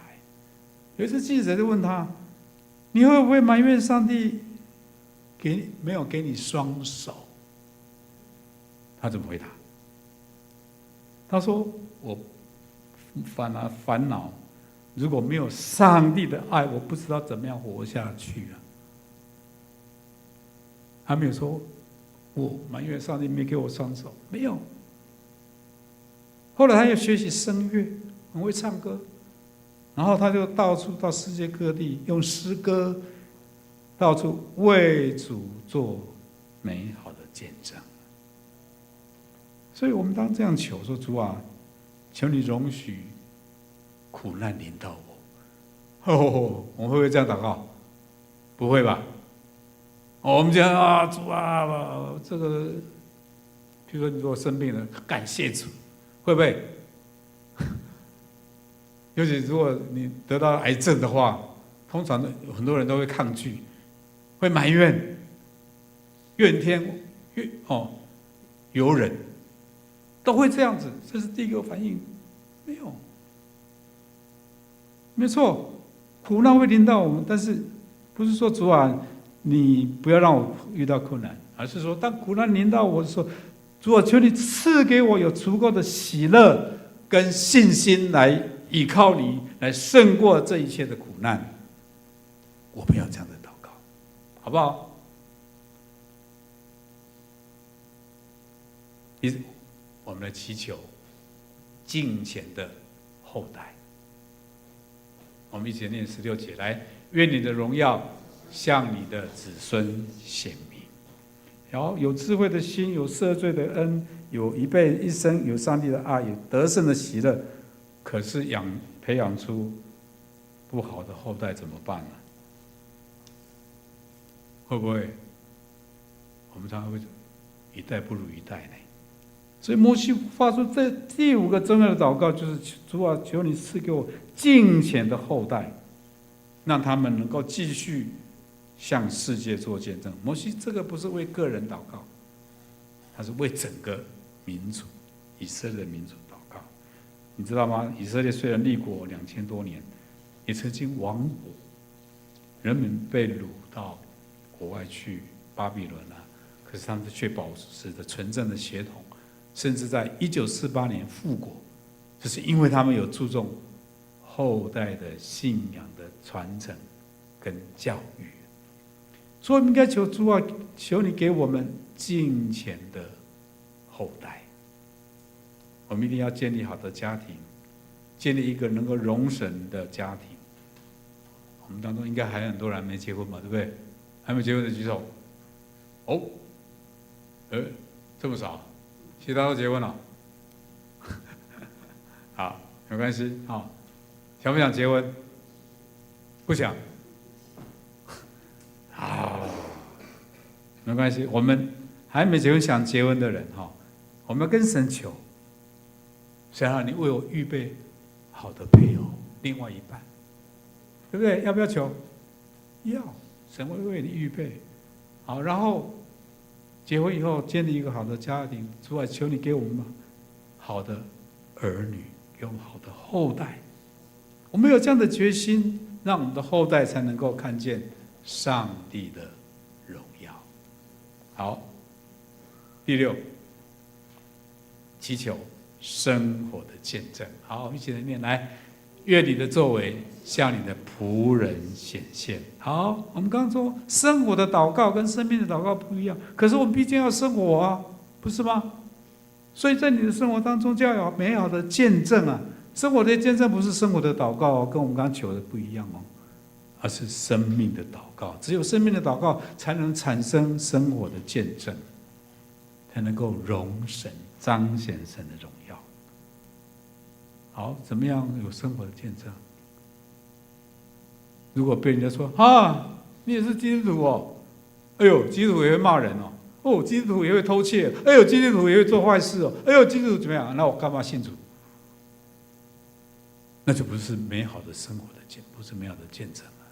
有一次记者就问他：“你会不会埋怨上帝没有给你双手？”他怎么回答？他说：“我反而烦恼，如果没有上帝的爱，我不知道怎么样活下去啊。”他没有说我埋怨上帝没给我双手，没有。后来他又学习声乐，很会唱歌。然后他就到处到世界各地，用诗歌到处为主做美好的见证。所以我们当这样求说：“主啊，求你容许苦难临到我。”我们会不会这样祷告？不会吧？我们讲啊，主啊，这个，比如说你如果生病了，感谢主，会不会？尤其如果你得到癌症的话，通常很多人都会抗拒，会埋怨、怨天尤人，都会这样子。这是第一个反应。没有，没错，苦难会临到我们，但是不是说主啊，你不要让我遇到困难，而是说当苦难临到我的时候，主啊，求你赐给我有足够的喜乐跟信心来依靠你，来胜过这一切的苦难。我们要这样的祷告，好不好？我们来祈求敬虔的后代。我们一起念16节，来，愿你的荣耀向你的子孙显明。然后有智慧的心，有赦罪的恩，有一辈一生有上帝的爱，有得胜的喜乐。可是培养出不好的后代怎么办呢？会不会？我们常常会一代不如一代呢？所以摩西发出这第5个重要的祷告，就是主啊，求你赐给我敬虔的后代，让他们能够继续向世界做见证。摩西这个不是为个人祷告，他是为整个民族，以色列的民族祷告。你知道吗？以色列虽然立国2000多年，也曾经亡国，人民被掳到国外去巴比伦啊，可是他们却保持着纯正的血统。甚至在1948年复国，就是因为他们有注重后代的信仰的传承跟教育。所以我们应该求主啊，求你给我们敬虔的后代。我们一定要建立好的家庭，建立一个能够容神的家庭。我们当中应该还有很多人没结婚嘛，对不对？还没结婚的举手。这么少？其他都结婚了，好，没关系，好，想不想结婚？不想，好，没关系。我们还没结婚想结婚的人，我们要跟神求，神啊，你为我预备好的配偶，另外一半，对不对？要不要求？要，神会为你预备好，然后结婚以后建立一个好的家庭，主啊，求你给我们好的儿女，给我们好的后代。我们有这样的决心，让我们的后代才能够看见上帝的荣耀。好，第6，祈求生活的见证。好，我们一起来念，来，愿你的作为向你的仆人显现。好，我们刚刚说生活的祷告跟生命的祷告不一样，可是我们毕竟要生活啊，不是吗？所以在你的生活当中就要有美好的见证啊！生活的见证不是生活的祷告跟我们刚刚求的不一样哦，而是生命的祷告。只有生命的祷告才能产生生活的见证，才能够荣神、彰显神的荣耀。好，怎么样有生活的见证？如果被人家说啊，你也是基督徒哦，哎呦，基督徒也会骂人哦，哦，基督徒也会偷窃，哎呦，基督徒也会做坏事哦，哎呦，基督徒怎么样？那我干嘛信主？那就不是美好的生活的不是美好的见证了，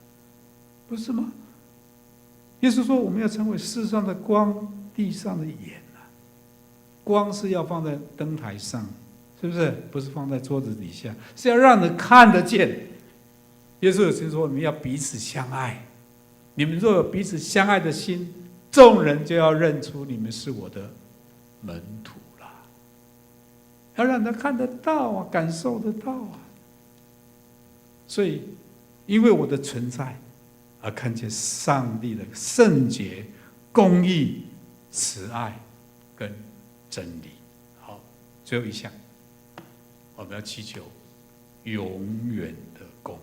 不是吗？耶稣说我们要成为世上的光，地上的盐啊。光是要放在灯台上，是不是？不是放在桌子底下，是要让人看得见。耶稣有曾说：“你们要彼此相爱，你们若有彼此相爱的心，众人就要认出你们是我的门徒了。”要让他看得到啊，感受得到啊。所以，因为我的存在，而看见上帝的圣洁、公义、慈爱跟真理。好，最后一项，我们要祈求永远的功。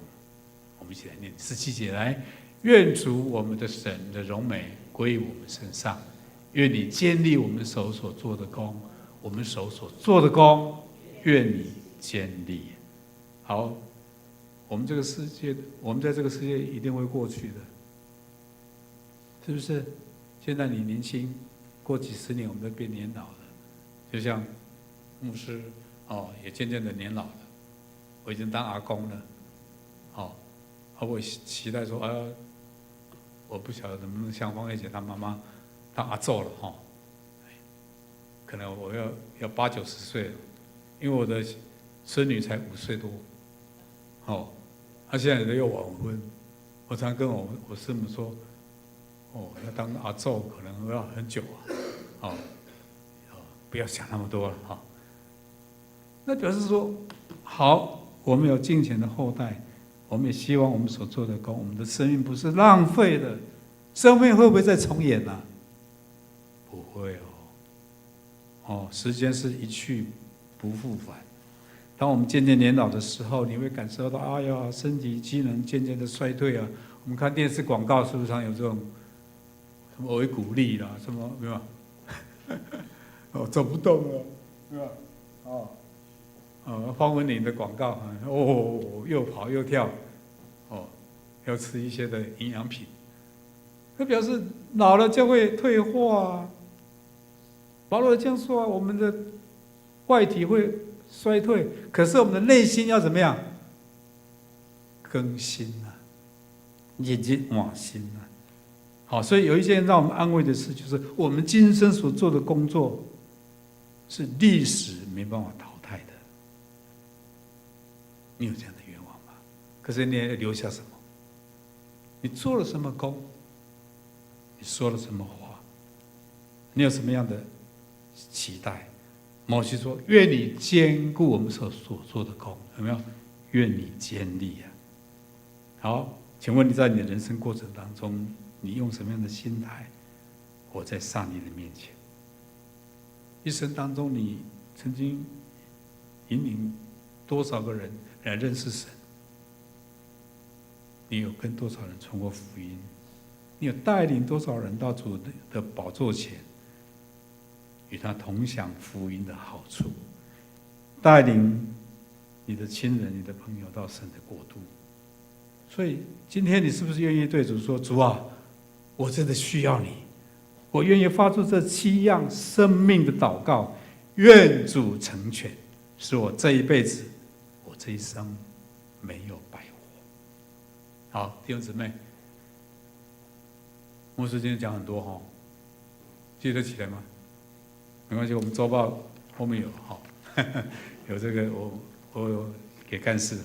我们一起来念17节，来，愿主我们的神的荣美归于我们身上，愿你坚立我们手所做的功，我们手所做的功，愿你坚立。好，我们在这个世界一定会过去的，是不是？现在你年轻，过几十年我们都变年老了，就像牧师也渐渐的年老了，我已经当阿公了，我期待说，我不晓得能不能像方月姐她妈妈当阿祖了可能我要80、90岁了，因为我的孙女才5岁多，她现在又晚婚，我常跟我师母说，要当阿祖可能要很久不要想那么多了那表示说，好，我们有敬虔的后代。我们也希望我们所做的工，我们的生命不是浪费的。生命会不会再重演呢？不会时间是一去不复返。当我们渐渐年老的时候，你会感受到，哎呀，身体机能渐渐的衰退啊。我们看电视广告，是不是常有这种什么维骨力啦，什么没有？走不动了，对吧？方文琳的广告又跑又跳，要吃一些的营养品，那表示老了就会退化保罗这样说我们的外体会衰退，可是我们的内心要怎么样？更新日日换新好，所以有一件让我们安慰的事，就是我们今生所做的工作是历史没办法淘汰的。你有这样的愿望吗？可是你要留下什么？你做了什么工？你说了什么话？你有什么样的期待？摩西说：“愿你坚固我们所做的工。”有没有？愿你坚立好，请问你在你的人生过程当中，你用什么样的心态活在上帝的面前？一生当中，你曾经引领多少个人来认识神？你有跟多少人传过福音？你有带领多少人到主的宝座前，与他同享福音的好处？带领你的亲人、你的朋友到神的国度。所以今天你是不是愿意对主说：“主啊，我真的需要你，我愿意发出这7样生命的祷告，愿主成全，使我这一辈子，我这一生没有白活。”好，弟兄姊妹，牧师今天讲很多记得起来吗？没关系，我们周报后面有有这个我有给干事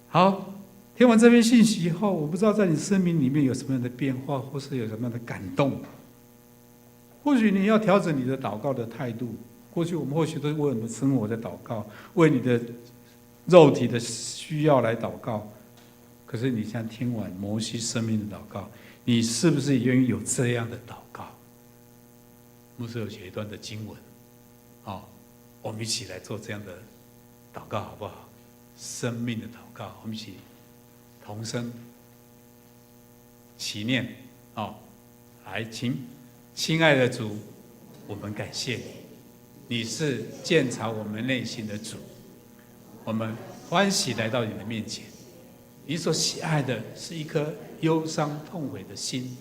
好，听完这篇信息以后，我不知道在你生命里面有什么样的变化，或是有什么样的感动。或许你要调整你的祷告的态度。过去我们或许都为我们生活在祷告，为你的肉体的需要来祷告。可是你现在听完摩西生命的祷告，你是不是也愿意有这样的祷告？牧师有写一段的经文，我们一起来做这样的祷告好不好？生命的祷告，我们一起同声祈念，来，请，亲爱的主，我们感谢你，你是鉴察我们内心的主，我们欢喜来到你的面前。你所喜爱的是一颗忧伤痛悔的心，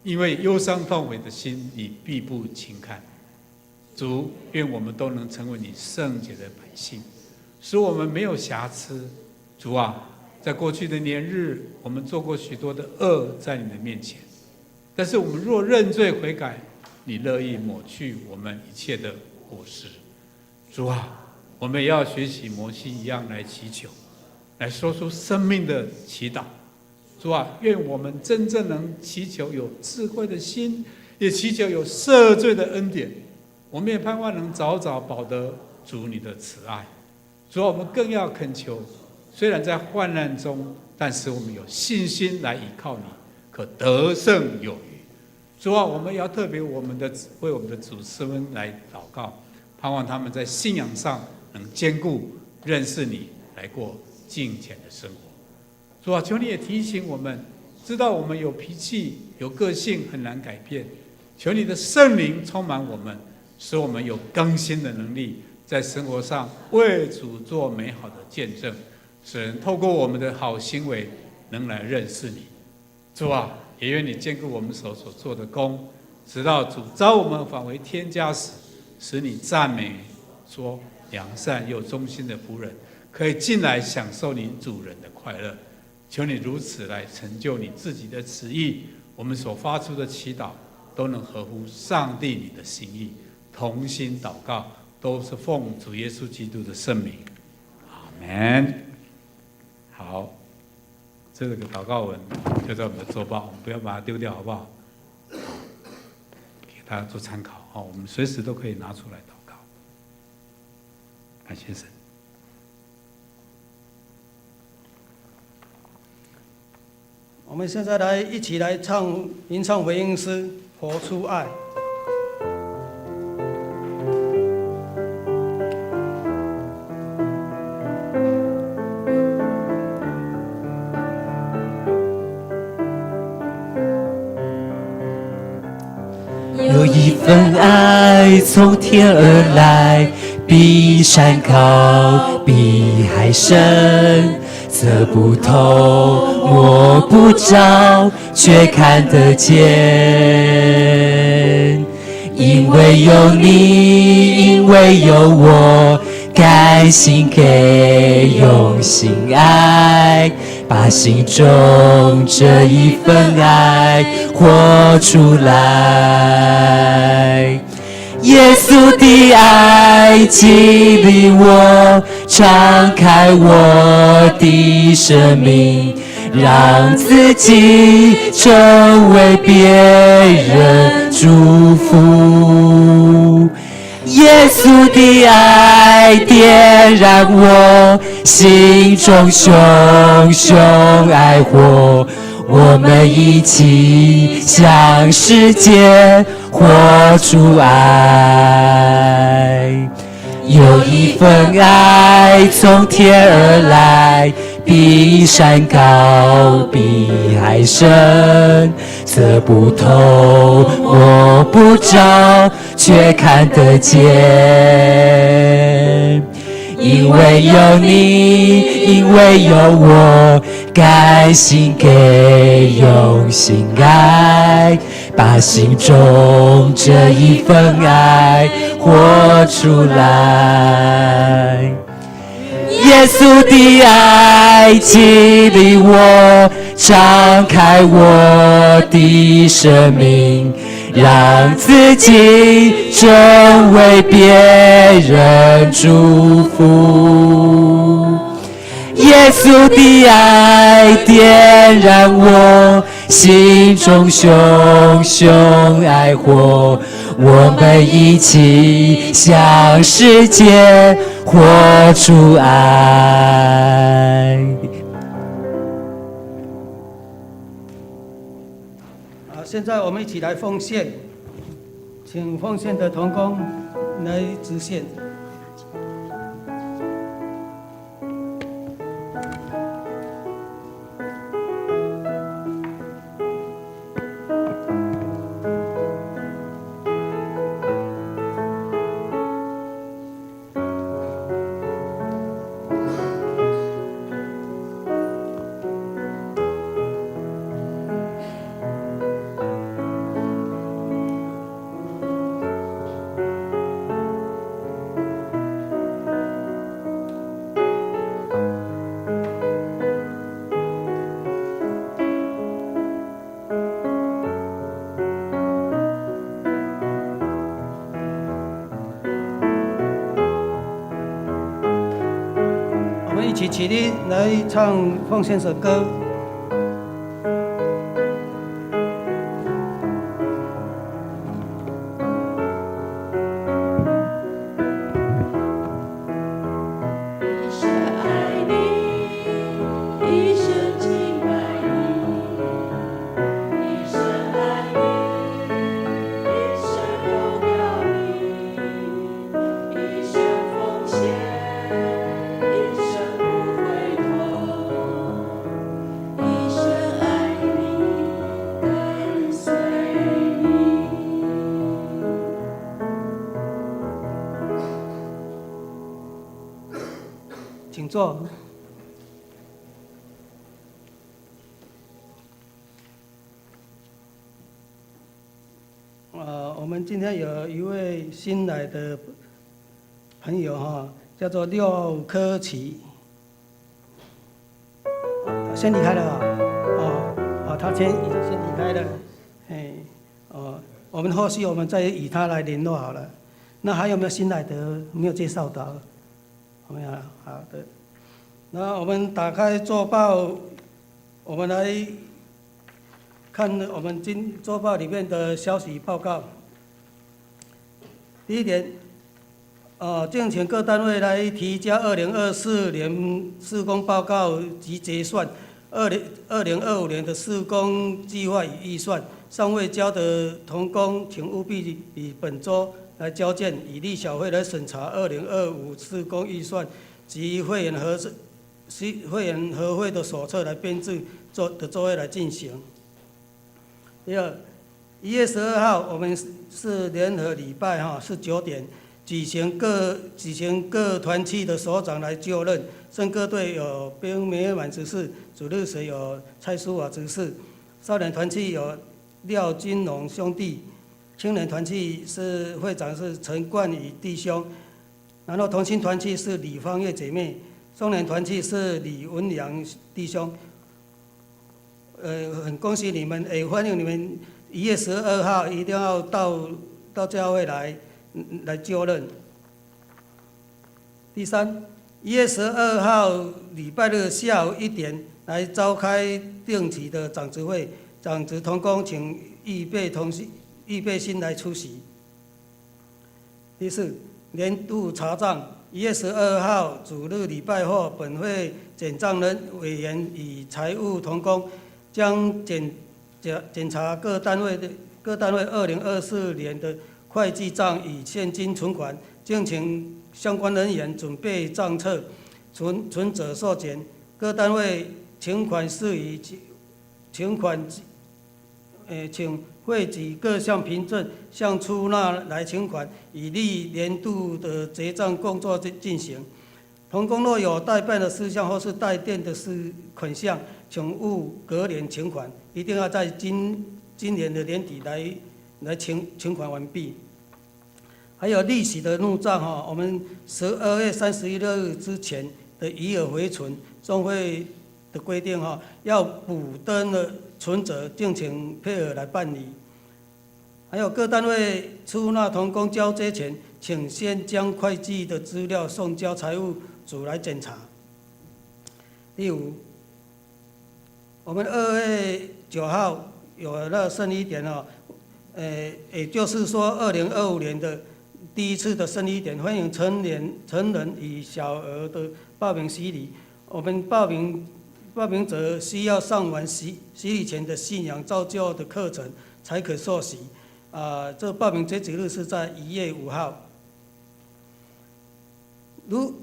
因为忧伤痛悔的心，你必不轻看。主，愿我们都能成为你圣洁的百姓，使我们没有瑕疵。主啊，在过去的年日，我们做过许多的恶在你的面前，但是我们若认罪悔改，你乐意抹去我们一切的过失。主啊，我们也要学习摩西一样来祈求，来说出生命的祈祷。主啊，愿我们真正能祈求有智慧的心，也祈求有赦罪的恩典。我们也盼望能早早保得主你的慈爱。主啊，我们更要恳求，虽然在患难中，但是我们有信心来依靠你，可得胜有余。主啊，我们要特别为我们的祖师们来祷告，盼望他们在信仰上能坚固，认识你，来过敬虔的生活。主啊，求你也提醒我们，知道我们有脾气、有个性，很难改变。求你的圣灵充满我们，使我们有更新的能力，在生活上为主做美好的见证，使人透过我们的好行为能来认识你。主啊，也愿你坚固我们手所做的工，直到主召我们返回天家时，使你赞美说良善又忠心的仆人，可以进来享受你主人的快乐。求你如此来成就你自己的旨意，我们所发出的祈祷都能合乎上帝你的心意。同心祷告，都是奉主耶稣基督的圣名，阿们。好，这个祷告文就在我们的周报，我们不要把它丢掉，好不好？给大家做参考，我们随时都可以拿出来祷告。感谢神。我们现在一起来吟唱回应诗《活出爱》。有一份爱从天而来，比山高，比海深，测不透，摸不着，却看得见。因为有你，因为有我，甘心给，用心爱，把心中这一份爱活出来。耶稣的爱激励我，敞开我的生命，让自己成为别人祝福。耶稣的爱点燃我心中熊熊爱火，我们一起向世界活出爱。有一份爱从天而来，比山高，比海深，测不透，摸不着，却看得见。因为有你，因为有我，甘心给，用心爱，把心中这一份爱活出来。耶稣的爱激励我，敞开我的生命，让自己成为别人祝福。耶稣的爱点燃我心中熊熊爱火，我们一起向世界活出爱。现在我们一起来奉献，请奉献的同工来直献。我们一起起立来唱奉献首歌。请坐。我们今天有一位新来的朋友哈，叫做廖科奇，先离开了啊，他已经先离开了，我们后续我们再以他来联络好了。那还有没有新来的没有介绍到？没有了，好的。那我们打开周报，我们来看我们周报里面的消息报告。第一点，敬请各单位来提交2024年施工报告及结算，2025年的施工计划与预算，尚未交的同工，请务必以本周来交件，以立小会来审查2025施工预算及会员合会的手册来编制作业来进行。第二，1月12号我们是联合礼拜哈，是9点举行各团契的首长来就任，圣歌队有兵美满执事，主日学有蔡淑华执事，少年团契有廖金龙兄弟，青年团契是会长是陈冠宇弟兄，然后同心团契是李芳月姐妹，中年团契是李文良弟兄。很恭喜你们，也欢迎你们1月12号一定要到教会来就任。第三，1月12号礼拜日下午1点来召开定期的长执会，长执同工请预备心来出席。第四，年度查账，1月12号主日礼拜后，本会检账人委员与财务同工将检查各单位2024年的会计账与现金存款，敬请相关人员准备账册，存折受检。各单位请款事宜，请汇集各项凭证向出纳来请款，以利年度的结账工作进行。同工若有代办的事项或是代垫的款项，请勿隔年请款，一定要在今年的年底来请款完毕。还有利息的入账哈，我们12月31日之前的余额回存，中会的规定哈，要补登的存折，敬请配合来办理。还有各单位出纳同工交接前，请先将会计的资料送交财务组来检查。第五，我们2月9号有了剩1点哦，也就是说2025年的第一次的圣衣典，欢迎成人与小儿的报名洗礼。我们报名者需要上完洗礼前的信仰造就的课程，才可受洗。这报名截止日是在1月5号。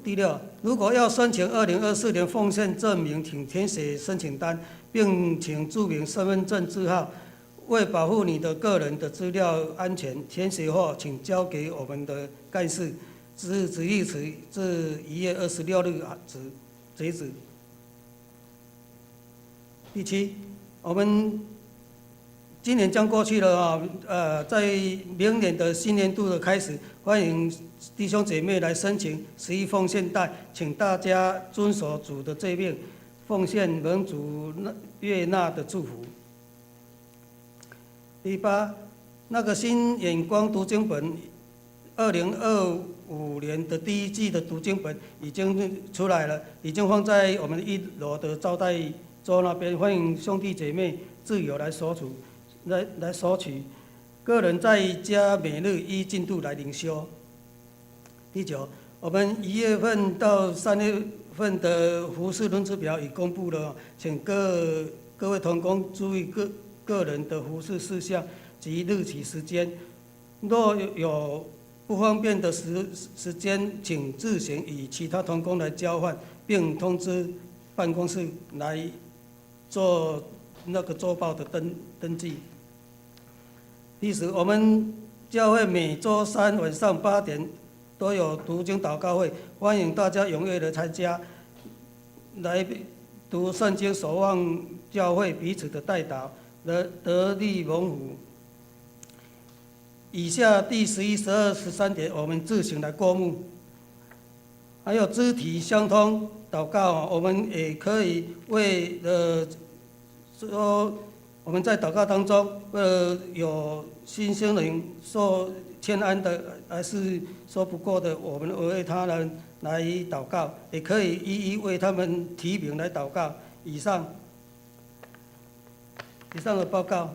第六，如果要申请2024年奉献证明，请填写申请单，并请注明身份证字号。为保护你的个人的资料安全，填写后请交给我们的干事，至1月26日截止。第七，我们今年将过去了在明年的新年度的开始，欢迎弟兄姐妹来申请11奉献袋，请大家遵守主的诫命，奉献蒙主悦纳的祝福。第八，那个新眼光读经本，2025年的第1季的读经本已经出来了，已经放在我们1楼的招待桌那边，欢迎兄弟姐妹自由来索取。个人在家每日依进度来领修。第九，我们1月份到3月份的服事轮值表已公布了，请各位同工注意个人的服事事项及日期时间，若有不方便的时间，请自行与其他同工来交换，并通知办公室来做那个周报的登记。第十，我们教会每周3晚上8点都有读经祷告会，欢迎大家踊跃的参加，来读圣经，守望教会彼此的代祷，得力蒙福。以下第11、12、13点，我们自行来过目。还有肢体相通祷告，我们也可以为说我们在祷告当中，有新生人受欠安的，还是说不过的，我们为他人来祷告，也可以一一为他们提名来祷告。以上的报告。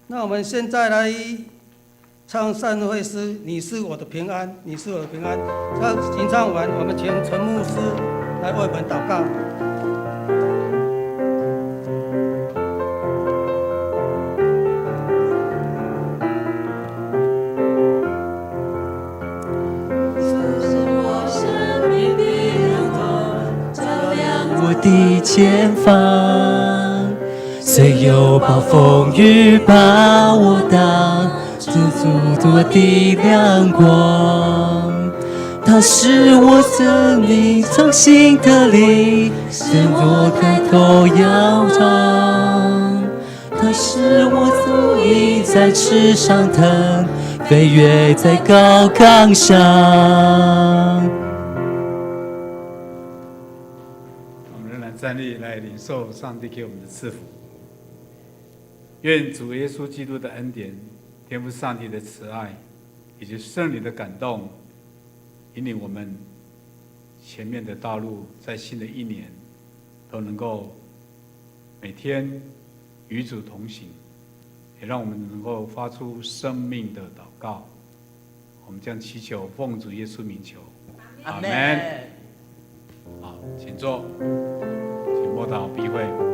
那我们现在来唱善会诗，你是我的平安，你是我的平安。吟唱完，我们请陈牧师来为我们祷告。我的前方，虽有暴风雨把我挡，驻足我的亮光。它是我生命重新的力，使我抬头仰望。它是我足以在翅上腾，飞跃在高岗上。站立来领受上帝给我们的赐福。愿主耶稣基督的恩典、天父上帝的慈爱，以及圣灵的感动，引领我们前面的道路，在新的一年都能够每天与主同行，也让我们能够发出生命的祷告。我们将祈求奉主耶稣名求，阿们。好，请坐。默祷闭会。